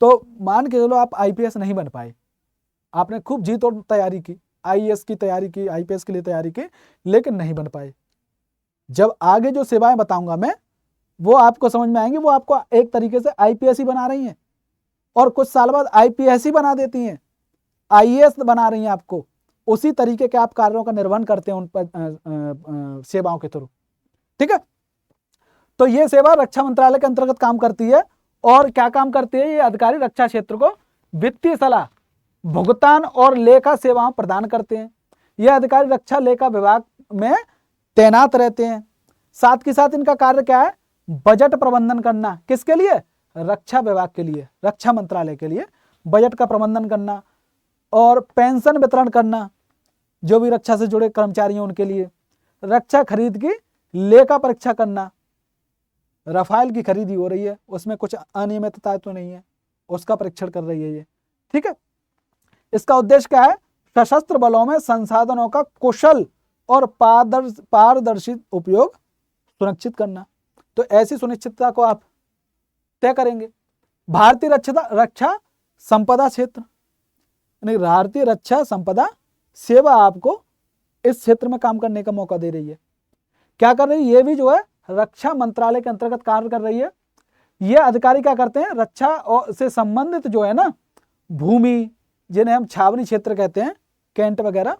तो मान के चलो आप IPS नहीं बन पाए, आपने खूब जी तोड़ तैयारी की, IAS की तैयारी की, IPS के लिए तैयारी की, लेकिन नहीं बन पाए। जब आगे जो सेवाएं बताऊंगा मैं वो आपको समझ में आएंगी, वो आपको एक तरीके से IPS ही बना रही हैं और कुछ साल बाद IPS ही बना देती हैं, IAS बना रही हैं आपको। उसी तरीके के आप कार्यों का निर्वहन करते हैं उन पर सेवाओं के थ्रू। ठीक है। तो ये सेवा रक्षा मंत्रालय के अंतर्गत काम करती है। और क्या काम करती है? ये अधिकारी रक्षा क्षेत्र को वित्तीय सलाह, भुगतान और लेखा सेवाएं प्रदान करते हैं। यह अधिकारी रक्षा लेखा विभाग में तैनात रहते हैं। साथ के साथ इनका कार्य क्या है? बजट प्रबंधन करना। किसके लिए? रक्षा विभाग के लिए, रक्षा मंत्रालय के लिए बजट का प्रबंधन करना और पेंशन वितरण करना, जो भी रक्षा से जुड़े कर्मचारी हैं उनके लिए। रक्षा खरीद की लेखा परीक्षा करना, राफेल की खरीदी हो रही है उसमें कुछ अनियमितता तो नहीं है, उसका परीक्षण कर रही है ये। ठीक है। इसका उद्देश्य क्या है? सशस्त्र बलों में संसाधनों का कुशल और पारदर्शी उपयोग सुनिश्चित करना। तो ऐसी सुनिश्चितता को आप तय करेंगे। भारतीय रक्षा संपदा क्षेत्र, यानी भारतीय रक्षा संपदा सेवा आपको इस क्षेत्र में काम करने का मौका दे रही है। क्या कर रही है? ये भी जो है रक्षा मंत्रालय के अंतर्गत कार्य कर रही है। ये अधिकारी क्या करते हैं? रक्षा और से संबंधित जो है ना भूमि, जिन्हें हम छावनी क्षेत्र कहते हैं, कैंट वगैरह,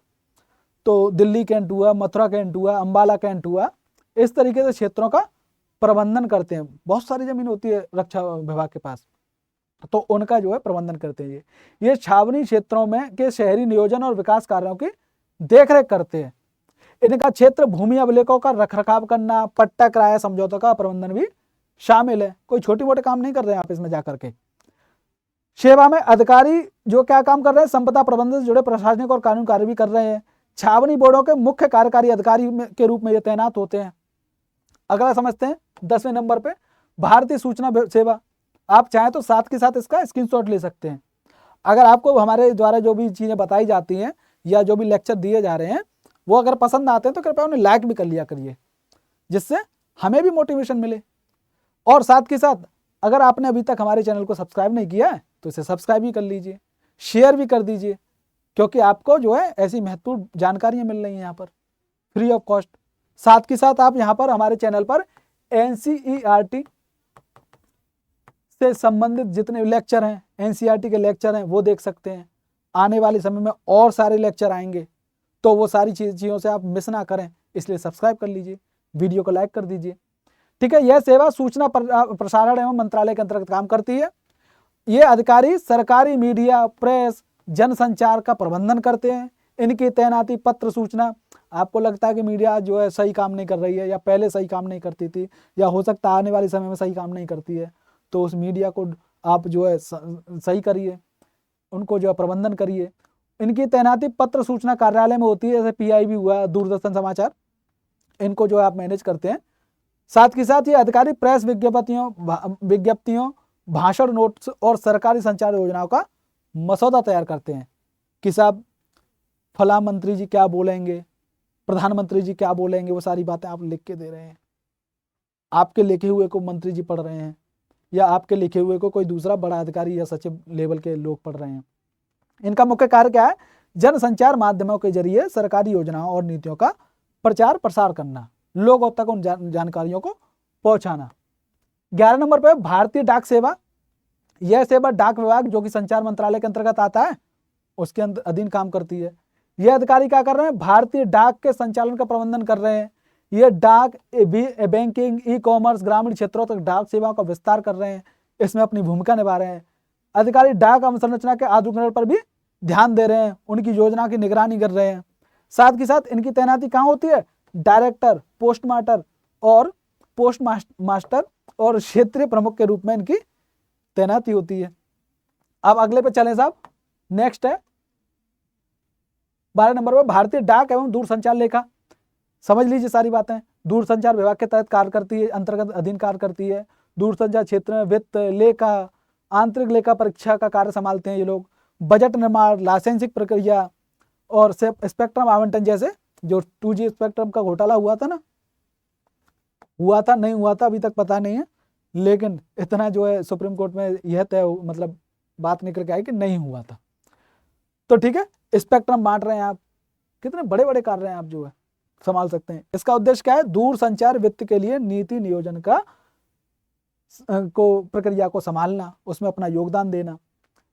तो दिल्ली कैंट हुआ, मथुरा कैंट हुआ, अंबाला कैंट हुआ, इस तरीके से क्षेत्रों का प्रबंधन करते हैं। बहुत सारी जमीन होती है रक्षा विभाग के पास, तो उनका जो है प्रबंधन करते हैं। ये छावनी क्षेत्रों में के शहरी नियोजन और विकास कार्यों की देखरेख करते हैं। इनका क्षेत्र भूमि अभिलेखों का रखरखाव करना, पट्टा किराया समझौतों का प्रबंधन भी शामिल है। कोई छोटे मोटे काम नहीं कर रहे हैं आप इसमें जाकर के। सेवा में अधिकारी जो क्या काम कर रहे हैं? संपदा प्रबंधन से जुड़े प्रशासनिक और कानूनी कार्य भी कर रहे हैं। छावनी बोर्डों के मुख्य कार्यकारी अधिकारी के रूप में ये तैनात होते हैं। अगला समझते हैं 10वें नंबर पे भारतीय सूचना सेवा। आप चाहें तो साथ के साथ इसका स्क्रीनशॉट ले सकते हैं। अगर आपको हमारे द्वारा जो भी चीजें बताई जाती हैं या जो भी लेक्चर दिए जा रहे हैं वो अगर पसंद आते हैं तो कृपया उन्हें लाइक भी कर लिया करिए, जिससे हमें भी मोटिवेशन मिले। और साथ के साथ अगर आपने अभी तक हमारे चैनल को सब्सक्राइब नहीं किया है तो इसे सब्सक्राइब भी कर लीजिए, शेयर भी कर दीजिए, क्योंकि आपको जो है ऐसी महत्वपूर्ण जानकारियां मिल रही हैं यहाँ पर फ्री ऑफ कॉस्ट। साथ के साथ आप यहाँ पर हमारे चैनल पर एनसीईआरटी से संबंधित जितने लेक्चर हैं, एनसीईआरटी के लेक्चर हैं, वो देख सकते हैं। आने वाले समय में और सारे लेक्चर आएंगे, तो वो सारी चीज़ों से आप मिस ना करें, इसलिए सब्सक्राइब कर लीजिए, वीडियो को लाइक कर दीजिए। ठीक है, यह सेवा सूचना प्रसारण एवं मंत्रालय के अंतर्गत काम करती है। ये अधिकारी सरकारी मीडिया, प्रेस, जनसंचार का प्रबंधन करते हैं। इनकी तैनाती पत्र सूचना, आपको लगता है कि मीडिया जो है सही काम नहीं कर रही है या पहले सही काम नहीं करती थी या हो सकता है आने वाले समय में सही काम नहीं करती है, तो उस मीडिया को आप जो है सही करिए, उनको जो है प्रबंधन करिए। इनकी तैनाती पत्र सूचना कार्यालय में होती है, जैसे पीआईबी हुआ, दूरदर्शन समाचार, इनको जो है आप मैनेज करते हैं। साथ के साथ ये अधिकारी प्रेस विज्ञप्तियों, भाषण, नोट्स और सरकारी संचार योजनाओं का मसौदा तैयार करते हैं कि साहब फला मंत्री जी क्या बोलेंगे, प्रधानमंत्री जी क्या बोलेंगे, वो सारी बातें आप लिख के दे रहे हैं। आपके लिखे हुए को मंत्री जी पढ़ रहे हैं या आपके लिखे हुए को कोई दूसरा बड़ा अधिकारी या सचिव लेवल के लोग पढ़ रहे हैं। इनका मुख्य कार्य क्या है? जनसंचार माध्यमों के जरिए सरकारी योजनाओं और नीतियों का प्रचार प्रसार करना, लोगों तक उन जानकारियों को पहुंचाना। 11 नंबर पर भारतीय डाक सेवा। यह सेवा डाक विभाग जो कि संचार मंत्रालय के अंतर्गत आता है उसके अधीन काम करती है। यह अधिकारी क्या कर रहे हैं? भारतीय डाक के संचालन का प्रबंधन कर रहे हैं। ये डाक, बैंकिंग, ई कॉमर्स, ग्रामीण क्षेत्रों तक डाक सेवाओं का विस्तार कर रहे हैं, इसमें अपनी भूमिका निभा रहे हैं। अधिकारी डाक अवसंरचना के आधुनिकीकरण पर भी ध्यान दे रहे हैं, उनकी योजना की निगरानी कर रहे हैं। साथ ही साथ इनकी तैनाती कहाँ होती है? डायरेक्टर, पोस्ट मास्टर और क्षेत्रीय प्रमुख के रूप में इनकी तैनाती होती है। अब अगले पे चलें साहब, नेक्स्ट है 12 नंबर पर भारतीय डाक एवं दूरसंचार लेखा। समझ लीजिए सारी बातें। दूरसंचार विभाग के तहत कार्य करती है, अंतर्गत अधीन कार्य करती है। दूरसंचार क्षेत्र में वित्त, लेखा, आंतरिक लेखा परीक्षा का कार्य संभालते हैं ये लोग। बजट निर्माण, लाइसेंसिंग प्रक्रिया और स्पेक्ट्रम आवंटन, जैसे जो 2G स्पेक्ट्रम का घोटाला हुआ था ना, हुआ था नहीं हुआ था अभी तक पता नहीं है, लेकिन इतना जो है सुप्रीम कोर्ट में यह तय मतलब बात निकल के आई कि नहीं हुआ था। तो ठीक है, स्पेक्ट्रम बांट रहे हैं आप, कितने बड़े बड़े कार्य हैं आप जो है संभाल सकते हैं। इसका उद्देश्य क्या है? दूरसंचार वित्त के लिए नीति नियोजन का प्रक्रिया को संभालना, उसमें अपना योगदान देना।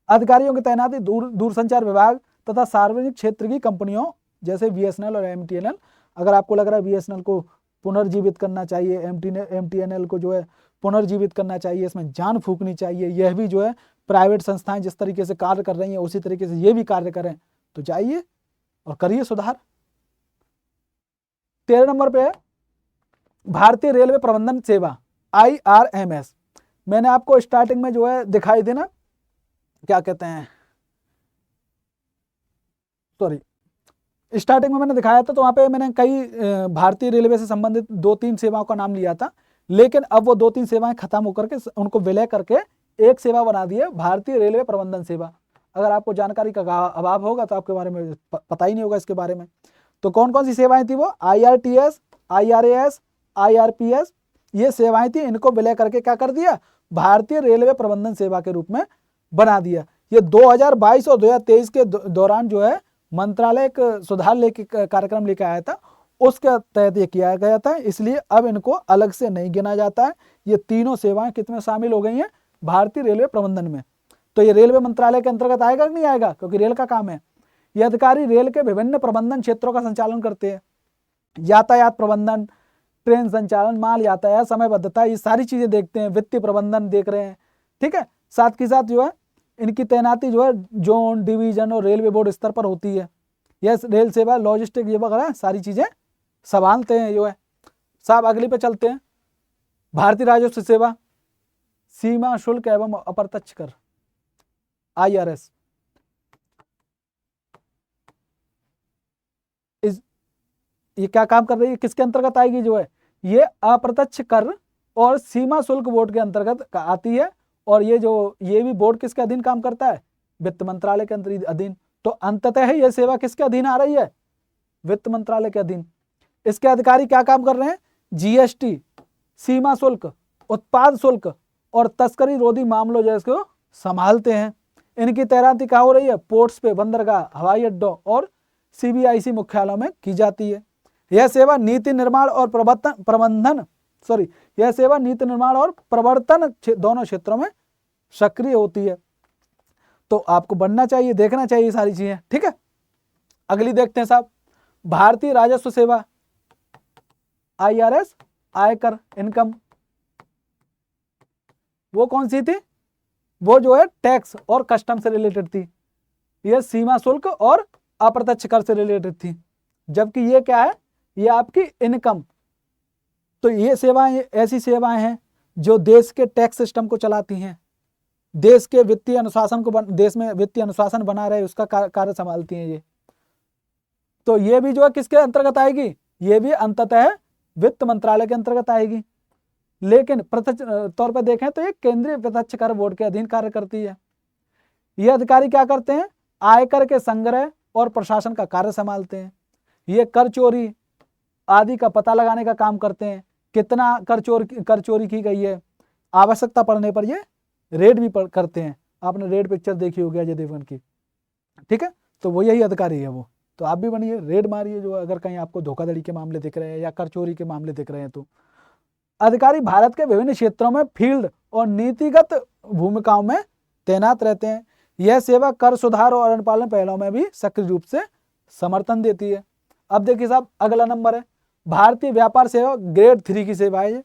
अधिकारियों की तैनाती दूरसंचार विभाग तथा सार्वजनिक क्षेत्र की कंपनियों जैसे BSNL और MTNL। अगर आपको लग रहा है BSNL को पुनर्जीवित करना चाहिए, MTNL को जो है पुनर्जीवित करना चाहिए, इसमें जान फूकनी चाहिए, यह भी जो है प्राइवेट संस्थाएं जिस तरीके से कार्य कर रही हैं उसी तरीके से ये भी कार्य करें, तो जाइए और करिए सुधार। 13 नंबर पे है भारतीय रेलवे प्रबंधन सेवा, IRMS। मैंने आपको स्टार्टिंग में जो है दिखाई थी ना, क्या कहते हैं, सॉरी, स्टार्टिंग में मैंने दिखाया था, तो वहां पे मैंने कई भारतीय रेलवे से संबंधित 2-3 सेवाओं का नाम लिया था, लेकिन अब वो 2-3 सेवाएं खत्म होकर के उनको विलय करके एक सेवा बना दी है, भारतीय रेलवे प्रबंधन सेवा। अगर आपको जानकारी का अभाव होगा तो आपके बारे में पता ही नहीं होगा इसके बारे में। तो कौन कौन सी सेवाएं थी वो? IRTS, IRAS, IRPS, ये सेवाएं थी। इनको विलय करके क्या कर दिया? भारतीय रेलवे प्रबंधन सेवा के रूप में बना दिया। ये 2022 और 2023 के दौरान जो है मंत्रालय एक सुधार लेके कार्यक्रम लेके आया था, उसके तहत ये किया गया था, इसलिए अब इनको अलग से नहीं गिना जाता है। ये तीनों सेवाएं कितने शामिल हो गई हैं भारतीय रेलवे प्रबंधन में। तो ये रेलवे मंत्रालय के अंतर्गत आएगा कि नहीं आएगा, क्योंकि रेल का काम है। ये अधिकारी रेल के विभिन्न प्रबंधन क्षेत्रों का संचालन करते हैं, यातायात प्रबंधन, ट्रेन संचालन, माल यातायात, समयबद्धता, ये सारी चीजें देखते हैं, वित्तीय प्रबंधन देख रहे हैं, ठीक है। साथ ही साथ जो है इनकी तैनाती जो है जोन, डिवीजन और रेलवे बोर्ड स्तर पर होती है। यह रेल सेवा, लॉजिस्टिक, ये वगैरह सारी चीजें संभालते हैं जो है। साहब अगली पे चलते हैं। भारतीय राजस्व सेवा, सीमा शुल्क एवं अप्रत्यक्ष कर, IRS। ये क्या काम कर रही है, किसके अंतर्गत आएगी जो है, ये अप्रत्यक्ष कर और सीमा शुल्क बोर्ड के अंतर्गत आती है। और ये भी बोर्ड किसके अधीन काम करता है, वित्त मंत्रालय के अधीन। तो अंततः ये सेवा किसके अधीन आ रही है, वित्त मंत्रालय के अधीन। इसके अधिकारी क्या काम कर रहे हैं, GST, सीमा शुल्क, उत्पाद शुल्क और तस्करी रोधी मामलों जैसे को संभालते हैं। इनकी तैनाती कहाँ हो रही है, पोर्ट्स पे, बंदरगाह, हवाई अड्डों और CBIC मुख्यालयों में की जाती है। यह सेवा नीति निर्माण और प्रवर्तन दोनों क्षेत्रों में सक्रिय होती है। तो आपको बनना चाहिए, देखना चाहिए सारी चीजें, ठीक है। अगली देखते हैं साहब, भारतीय राजस्व सेवा, IRS, आयकर, इनकम। वो कौन सी थी, वो जो है टैक्स और कस्टम से रिलेटेड थी। ये सीमा शुल्क और अप्रत्यक्ष कर से रिलेटेड थी, जबकि ये क्या है, ये आपकी इनकम। तो ये सेवाएं ऐसी सेवाएं हैं जो देश के टैक्स सिस्टम को चलाती हैं, देश के वित्तीय अनुशासन को देश में वित्तीय अनुशासन बना रहे उसका कार्य संभालती हैं ये। तो ये भी जो है किसके अंतर्गत आएगी, ये भी अंततः वित्त मंत्रालय के अंतर्गत आएगी। लेकिन प्रत्यक्ष तौर पर देखें तो ये केंद्रीय प्रत्यक्ष कर बोर्ड के अधीन कार्य करती है। ये अधिकारी क्या करते हैं, आयकर के संग्रह और प्रशासन का कार्य संभालते हैं। ये कर चोरी आदि का पता लगाने का काम करते हैं, कितना कर चोरी की गई है, आवश्यकता पड़ने पर ये रेड भी करते हैं। आपने रेड पिक्चर देखी होगी अजय देवगन की, ठीक है। तो वो यही अधिकारी है वो। तो आप भी बनिए, रेड मारिए जो अगर कहीं आपको धोखाधड़ी के मामले दिख रहे हैं या कर चोरी के मामले दिख रहे हैं। तो अधिकारी भारत के विभिन्न क्षेत्रों में फील्ड और नीतिगत भूमिकाओं में तैनात रहते हैं। यह सेवा कर सुधार और अनुपालन पहलों में भी सक्रिय रूप से समर्थन देती है। अब देखिए साहब, अगला नंबर है भारतीय व्यापार सेवा, ग्रेड 3 की सेवा है।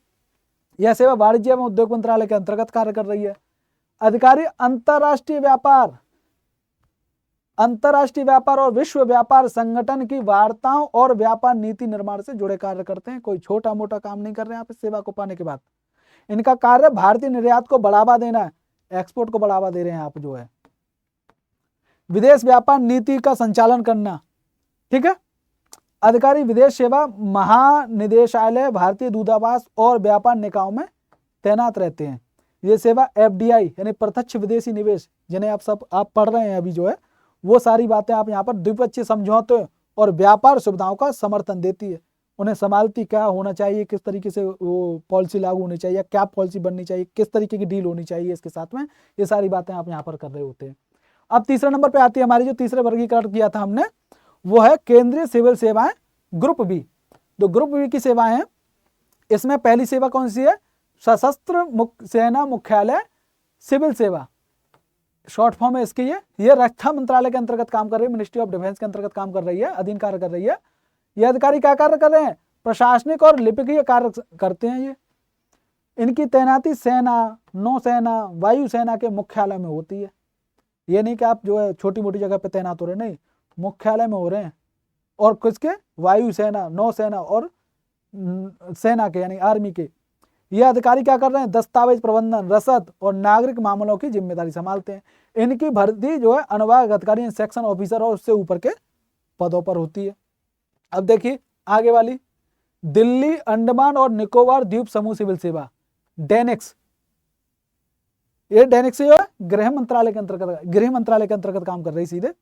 यह सेवा वाणिज्य एवं उद्योग मंत्रालय के अंतर्गत कार्य कर रही है। अधिकारी अंतर्राष्ट्रीय व्यापार और विश्व व्यापार संगठन की वार्ताओं और व्यापार नीति निर्माण से जुड़े कार्य करते हैं। कोई छोटा मोटा काम नहीं कर रहे हैं आप इस सेवा को पाने के बाद। इनका कार्य भारतीय निर्यात को बढ़ावा देना है, एक्सपोर्ट को बढ़ावा दे रहे हैं आप जो है। विदेश व्यापार नीति का संचालन करना, ठीक है। अधिकारी विदेश सेवा महानिदेशालय, भारतीय दूतावास और व्यापार निकायों में तैनात रहते हैं। ये सेवा FDI यानी प्रत्यक्ष विदेशी निवेश, जिन्हें आप पढ़ रहे हैं अभी जो है, वो सारी बातें आप यहाँ पर द्विपक्षीय समझौते और व्यापार सुविधाओं का समर्थन देती है। उन्हें संभालती, क्या होना चाहिए, किस तरीके से वो पॉलिसी लागू होनी चाहिए, क्या पॉलिसी बननी चाहिए, किस तरीके की डील होनी चाहिए इसके साथ में, ये सारी बातें आप यहाँ पर कर रहे होते हैं। अब तीसरे नंबर पे आती है हमारी, जो तीसरे वर्गीकरण किया था हमने, वो है केंद्रीय सिविल सेवाएं, ग्रुप बी। तो ग्रुप बी की सेवाएं हैं, इसमें पहली सेवा कौन सी है, सशस्त्र सेना मुख्यालय सिविल सेवा, शॉर्ट फॉर्म है इसकी। ये रक्षा मंत्रालय के अंतर्गत काम कर रही है, मिनिस्ट्री ऑफ डिफेंस के अंतर्गत काम कर रही है, अधीन कार्य कर रही है। ये अधिकारी क्या कार्य कर रहे हैं, प्रशासनिक और लिपिकीय कार्य करते हैं। ये इनकी तैनाती सेना, नौसेना, वायुसेना के मुख्यालय में होती है। ये नहीं कि आप जो है छोटी मोटी जगह पे तैनात हो रहे, नहीं, मुख्यालय में हो रहे हैं। और किसके, वायुसेना, नौसेना और सेना के यानी आर्मी के। ये अधिकारी क्या कर रहे हैं, दस्तावेज प्रबंधन, रसद और नागरिक मामलों की जिम्मेदारी संभालते हैं। इनकी भर्ती जो है अनुभाग अधिकारी, सेक्शन ऑफिसर और उससे ऊपर के पदों पर होती है। अब देखिए आगे वाली, दिल्ली, अंडमान और निकोबार द्वीप समूह सिविल सेवा, डेनिक्स। ये डेनिक्स जो है गृह मंत्रालय के अंतर्गत काम कर रही सीधे।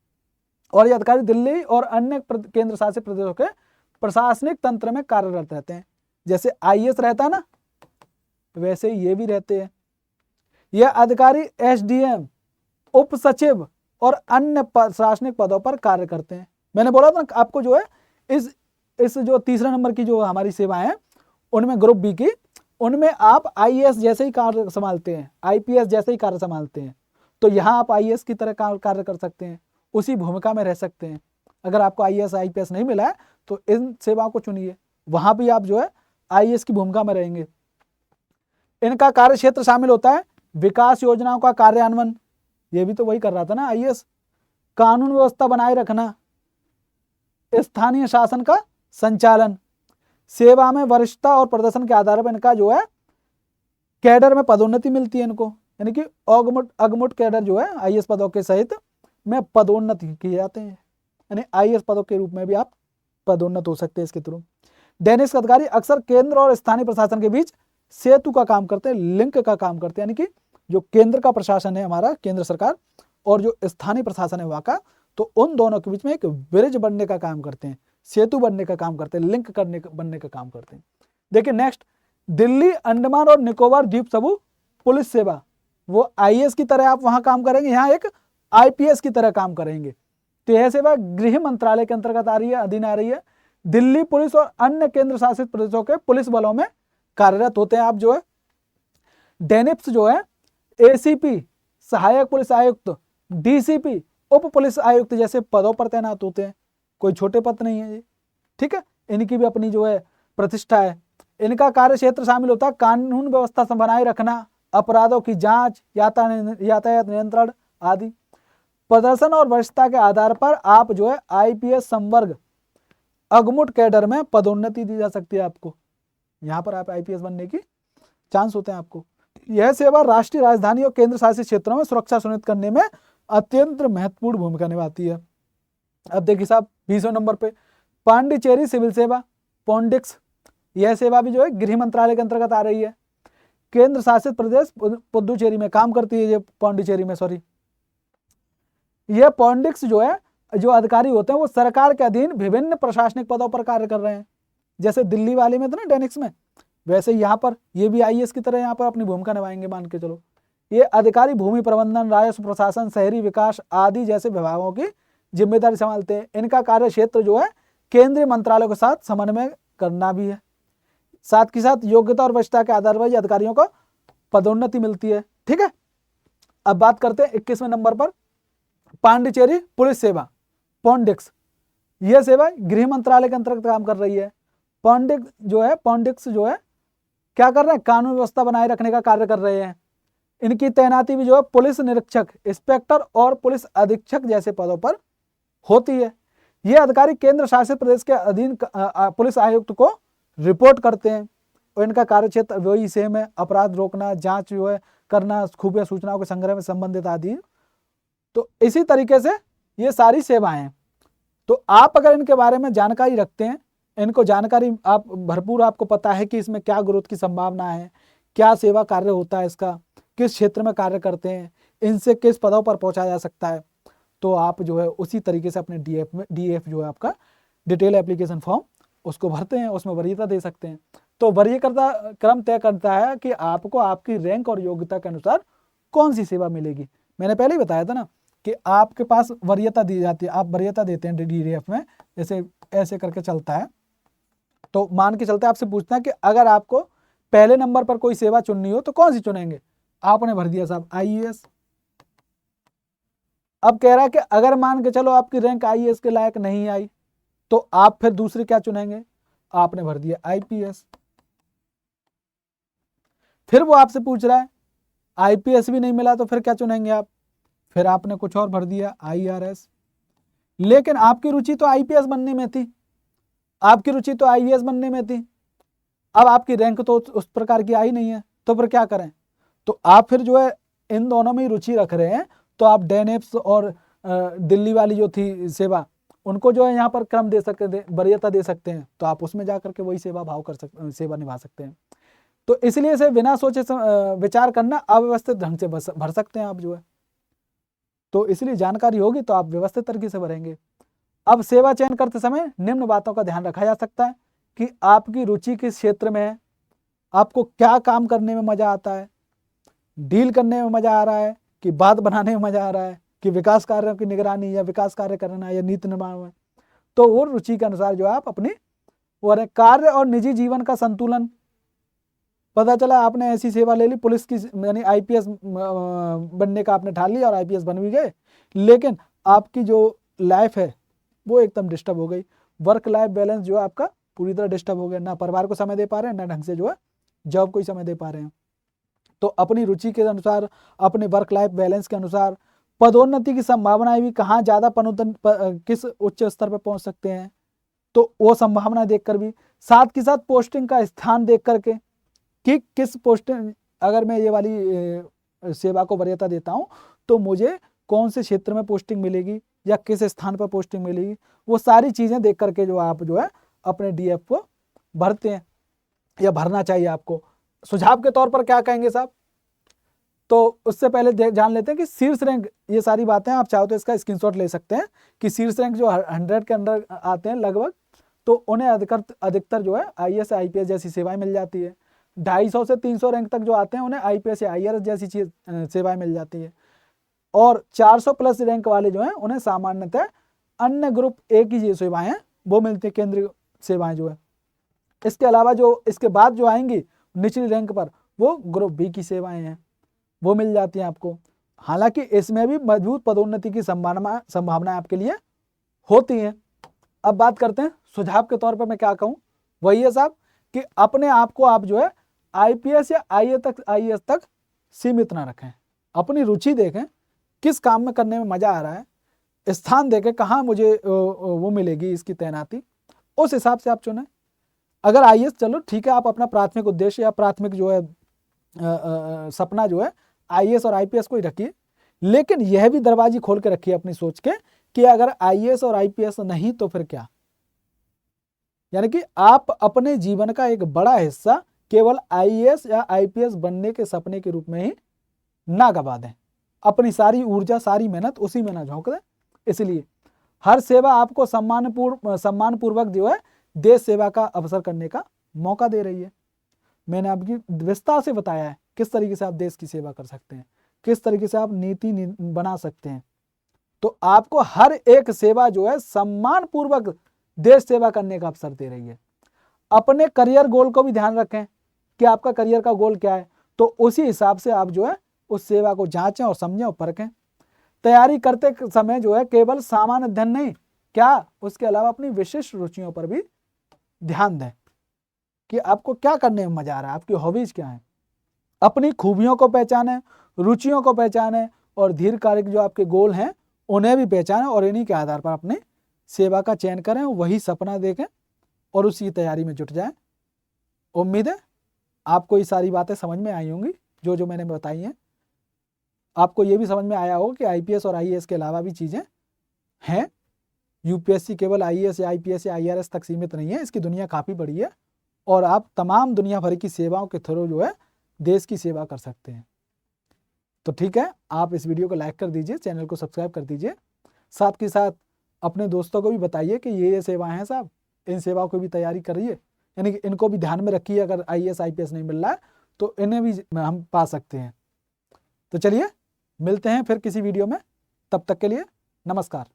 और ये अधिकारी दिल्ली और अन्य केंद्र शासित प्रदेशों के प्रशासनिक तंत्र में कार्यरत रहते हैं। जैसे IAS रहता है ना, वैसे ही ये भी रहते हैं। यह अधिकारी एसडीएम, उप सचिव और अन्य प्रशासनिक पदों पर कार्य करते हैं। मैंने बोला था आपको जो है इस जो तीसरा नंबर की जो हमारी सेवाएं हैं उनमें ग्रुप बी की, उनमें आप आईएएस जैसे ही कार्य संभालते हैं, आईपीएस जैसे ही कार्य संभालते हैं, तो यहाँ आप आईएएस की तरह कार्य कर सकते हैं, उसी भूमिका में रह सकते हैं। अगर आपको आईएएस आईपीएस नहीं मिला है तो इन सेवाओं को चुनिए, वहां भी आप जो है आईएएस की भूमिका में रहेंगे। इनका कार्य क्षेत्र शामिल होता है विकास योजनाओं का कार्यान्वयन, ये भी तो वही कर रहा था ना आईएएस, कानून व्यवस्था बनाए रखना, स्थानीय शासन का संचालन, सेवा में वरिष्ठता और प्रदर्शन के आधार पर इनका जो है कैडर में पदोन्नति मिलती है इनको, यानी कि अगमुट कैडर जो है आईएएस पदों के सहित में पदोन्नति किए जाते हैं, यानी आईएएस पदों के रूप में भी आप पदोन्नत हो सकते हैं इसके थ्रू। डेनिक्स अधिकारी अक्सर केंद्र और स्थानीय प्रशासन के बीच सेतु का काम करते हैं, लिंक का काम करते हैं, यानी कि जो केंद्र का प्रशासन है हमारा केंद्र सरकार और जो स्थानीय प्रशासन है वहाँ का, तो उन दोनों के बीच में एक ब्रिज बनने का काम करते हैं, सेतु बनने का काम करते हैं, लिंक बनने का काम करते हैं। देखिए नेक्स्ट, दिल्ली अंडमान और निकोबार द्वीप समूह पुलिस सेवा, वो आईएएस की तरह आप वहां काम करेंगे, यहाँ एक आईपीएस की तरह काम करेंगे। तो यह सेवा गृह मंत्रालय के अंतर्गत आ रही है, अधीन आ रही है। दिल्ली पुलिस और अन्य केंद्र शासित प्रदेशों के पुलिस बलों में कार्यरत होते हैं आप जो है। डेनिप्स जो है एसीपी, सहायक पुलिस आयुक्त, डीसीपी, उप पुलिस आयुक्त जैसे पदों पर तैनात होते हैं, कोई छोटे पद नहीं है ये, ठीक है। इनकी भी अपनी जो है प्रतिष्ठा है। इनका कार्य क्षेत्र शामिल होता है कानून व्यवस्था बनाए रखना, अपराधों की जांच, यातायात नियंत्रण आदि। प्रदर्शन और वरिष्ठता के आधार पर आप जो है आईपीएस संवर्ग अगमुट कैडर में पदोन्नति दी जा सकती है आपको, यहाँ पर आप आईपीएस बनने की चांस होते हैं आपको। यह सेवा राष्ट्रीय राजधानी और केंद्र शासित क्षेत्रों में सुरक्षा सुनिश्चित करने में अत्यंत महत्वपूर्ण भूमिका निभाती है। अब देखिए साहब 20वें नंबर पे पांडिचेरी सिविल सेवा, पॉन्डिक्स, यह सेवा भी जो है गृह मंत्रालय के अंतर्गत आ रही है। केंद्र शासित प्रदेश पुदुचेरी में काम करती है ये, पांडिचेरी में सॉरी। यह पॉन्डिक्स जो है जो अधिकारी होते हैं वो सरकार के अधीन विभिन्न प्रशासनिक पदों पर कार्य कर रहे हैं, जैसे दिल्ली वाले में था ना डेनिक्स में, वैसे यहाँ पर ये भी आईएएस की तरह यहाँ पर अपनी भूमिका निभाएंगे मान के चलो। ये अधिकारी भूमि प्रबंधन, राजस्व प्रशासन, शहरी विकास आदि जैसे विभागों की जिम्मेदारी संभालते हैं। इनका कार्य क्षेत्र जो है केंद्रीय मंत्रालयों के साथ समन्वय करना भी है। साथ के साथ योग्यता और वरिष्ठता के आधार पर अधिकारियों को पदोन्नति मिलती है, ठीक है। अब बात करते हैं 21वें नंबर पर पांडिचेरी पुलिस सेवा, पॉन्डिक्स। यह सेवा गृह मंत्रालय के अंतर्गत काम कर रही है। पॉन्डिक्स जो है क्या कर रहे हैं, कानून व्यवस्था बनाए रखने का कार्य कर रहे हैं। इनकी तैनाती भी जो है पुलिस निरीक्षक, इंस्पेक्टर और पुलिस अधीक्षक जैसे पदों पर होती है। ये अधिकारी केंद्र शासित प्रदेश के अधीन पुलिस आयुक्त को रिपोर्ट करते हैं और इनका कार्यक्षेत्र वही सेम है, अपराध रोकना, जांच जो है करना, खुफिया सूचनाओं के संग्रह में संबंधित आदि। तो इसी तरीके से ये सारी सेवाएं हैं। तो आप अगर इनके बारे में जानकारी रखते हैं, इनको जानकारी आप भरपूर, आपको पता है कि इसमें क्या ग्रोथ की संभावना है, क्या सेवा कार्य होता है इसका, किस क्षेत्र में कार्य करते हैं, इनसे किस पदों पर पहुंचा जा सकता है, तो आप जो है उसी तरीके से अपने डीएफ जो है आपका डिटेल एप्लीकेशन फॉर्म उसको भरते हैं, उसमें वरीयता दे सकते हैं। तो वरीयता क्रम तय करता है कि आपको आपकी रैंक और योग्यता के अनुसार कौन सी सेवा मिलेगी। मैंने पहले ही बताया था ना कि आपके पास वरीयता दी जाती है, आप वरीयता देते हैं डीडीएफ में, जैसे ऐसे करके चलता है। तो मान के चलते आपसे पूछना है कि अगर आपको पहले नंबर पर कोई सेवा चुननी हो तो कौन सी चुनेंगे। आपने भर दिया साहब आईएएस। अब कह रहा है कि अगर मान के चलो आपकी रैंक आईएएस के लायक नहीं आई तो आप फिर दूसरी क्या चुनेंगे, आपने भर दिया आईपीएस। फिर वो आपसे पूछ रहा है आईपीएस भी नहीं मिला तो फिर क्या चुनेंगे आप, फिर आपने कुछ और भर दिया आईआरएस। लेकिन आपकी रुचि तो आईपीएस बनने में थी, आपकी रुचि तो आईएएस बनने में थी, अब आपकी रैंक तो उस प्रकार की आई नहीं है, तो फिर क्या करें। तो आप फिर जो है इन दोनों में ही रुचि रख रहे हैं, तो आप डेनिप्स और दिल्ली वाली जो थी सेवा उनको जो है यहाँ पर क्रम दे सकते, वरीयता दे सकते हैं, तो आप उसमें जाकर के वही सेवा निभा सकते हैं। तो इसलिए इसे बिना सोचे विचार करना अव्यवस्थित ढंग से भर सकते हैं आप जो है। तो इसलिए जानकारी होगी तो आप व्यवस्थित तरीके से भरेंगे। अब सेवा चयन करते समय निम्न बातों का ध्यान रखा जा सकता है कि आपकी रुचि किस क्षेत्र में है, आपको क्या काम करने में मजा आता है, डील करने में मजा आ रहा है, कि बात बनाने में मजा आ रहा है, कि विकास कार्यों की निगरानी या विकास कार्य करना या नीति निर्माण में, तो वो रुचि के अनुसार जो आप अपनी वो कार्य और निजी जीवन का संतुलन। पता चला आपने ऐसी सेवा ले ली पुलिस की, यानी आईपीएस बनने का आपने ठान लिया और आईपीएस बन भी गए, लेकिन आपकी जो लाइफ है वो एकदम डिस्टर्ब हो गई। वर्क लाइफ बैलेंस जो है आपका पूरी तरह डिस्टर्ब हो गया, ना परिवार को समय दे पा रहे हैं, ना ढंग से जो है जॉब को ही समय दे पा रहे हैं। तो अपनी रुचि के अनुसार, अपने वर्क लाइफ बैलेंस के अनुसार पदोन्नति की संभावनाएं भी, कहाँ ज़्यादा पदोन्नति किस उच्च स्तर पर पहुंच सकते हैं, तो वो संभावना देखकर भी, साथ के साथ पोस्टिंग का स्थान देख करके कि किस पोस्टिंग, अगर मैं ये वाली सेवा को वरीयता देता हूँ तो मुझे कौन से क्षेत्र में पोस्टिंग मिलेगी या किस स्थान पर पोस्टिंग मिलेगी, वो सारी चीज़ें देख करके जो आप जो है अपने डीएफ को भरते हैं या भरना चाहिए आपको। सुझाव के तौर पर क्या कहेंगे साहब, तो उससे पहले जान लेते हैं कि शीर्ष रैंक, ये सारी बातें आप चाहो तो इसका स्क्रीनशॉट ले सकते हैं कि शीर्ष रैंक जो 100 के अंदर आते हैं लगभग, तो उन्हें अधिकतर जो है आईएएस आईपीएस जैसी सेवाएं मिल जाती है। 250 से 300 रैंक तक जो आते हैं उन्हें आईपीएस या आईआरएस जैसी सेवाएं मिल जाती है, और 400 प्लस रैंक वाले जो हैं उन्हें सामान्यतः अन्य ग्रुप ए की जो सेवाएं हैं वो मिलती है, केंद्रीय सेवाएं जो है। इसके अलावा जो इसके बाद जो आएंगी निचली रैंक पर, वो ग्रुप बी की सेवाएं हैं, वो मिल जाती हैं आपको। हालांकि इसमें भी मजबूत पदोन्नति की संभावना आपके लिए होती है। अब बात करते हैं सुझाव के तौर पर मैं क्या कहूँ, वही है साहब कि अपने आप को आप जो है आईपीएस या आईएएस तक सीमित ना रखें। अपनी रुचि देखें, किस काम में करने में मजा आ रहा है, स्थान देखें कहाँ मुझे वो मिलेगी इसकी तैनाती, उस हिसाब से आप चुनें। अगर आईएएस, चलो ठीक है, आप अपना प्राथमिक उद्देश्य या प्राथमिक जो है सपना जो है आईएएस और आईपीएस को ही रखिए, लेकिन यह भी दरवाजे खोल के रखिए अपनी सोच के कि अगर आईएएस और आईपीएस नहीं तो फिर क्या। यानी कि आप अपने जीवन का एक बड़ा हिस्सा केवल आईएएस या आईपीएस बनने के सपने के रूप में ही ना गवा दें, अपनी सारी ऊर्जा, सारी मेहनत उसी में ना झोंक दें। इसलिए हर सेवा आपको सम्मानपूर्वक जो है देश सेवा का अवसर करने का मौका दे रही है। मैंने आपकी विस्तार से बताया है किस तरीके से आप देश की सेवा कर सकते हैं, किस तरीके से आप नीति बना सकते हैं। तो आपको हर एक सेवा जो है सम्मानपूर्वक देश सेवा करने का अवसर दे रही है। अपने करियर गोल को भी ध्यान रखें कि आपका करियर का गोल क्या है, तो उसी हिसाब से आप जो है उस सेवा को जांचें और समझें और परखें। तैयारी करते समय जो है केवल सामान्य अध्ययन नहीं, क्या उसके अलावा अपनी विशिष्ट रुचियों पर भी ध्यान दें कि आपको क्या करने में मजा आ रहा है, आपकी हॉबीज क्या है। अपनी खूबियों को पहचानें, रुचियों को पहचानें और दीर्घकालिक जो आपके गोल हैं उन्हें भी पहचानें, और इन्हीं के आधार पर अपनी सेवा का चयन करें, वही सपना देखें और उसी तैयारी में जुट जाएं। उम्मीद है आपको ये सारी बातें समझ में आई होंगी जो मैंने बताई हैं। आपको ये भी समझ में आया हो कि आईपीएस और आईएएस के अलावा भी चीज़ें हैं। यूपीएससी केवल आईएएस या आईपीएस या आईआरएस तक सीमित नहीं है, इसकी दुनिया काफ़ी बड़ी है और आप तमाम दुनिया भर की सेवाओं के थ्रू जो है देश की सेवा कर सकते हैं। तो ठीक है, आप इस वीडियो को लाइक कर दीजिए, चैनल को सब्सक्राइब कर दीजिए, साथ के साथ अपने दोस्तों को भी बताइए कि ये सेवाएं हैं साहब, इन सेवाओं की भी तैयारी करिए, यानी कि इनको भी ध्यान में रखिए। अगर आईएएस आईपीएस नहीं मिल रहा है तो इन्हें भी हम पा सकते हैं। तो चलिए मिलते हैं फिर किसी वीडियो में, तब तक के लिए नमस्कार।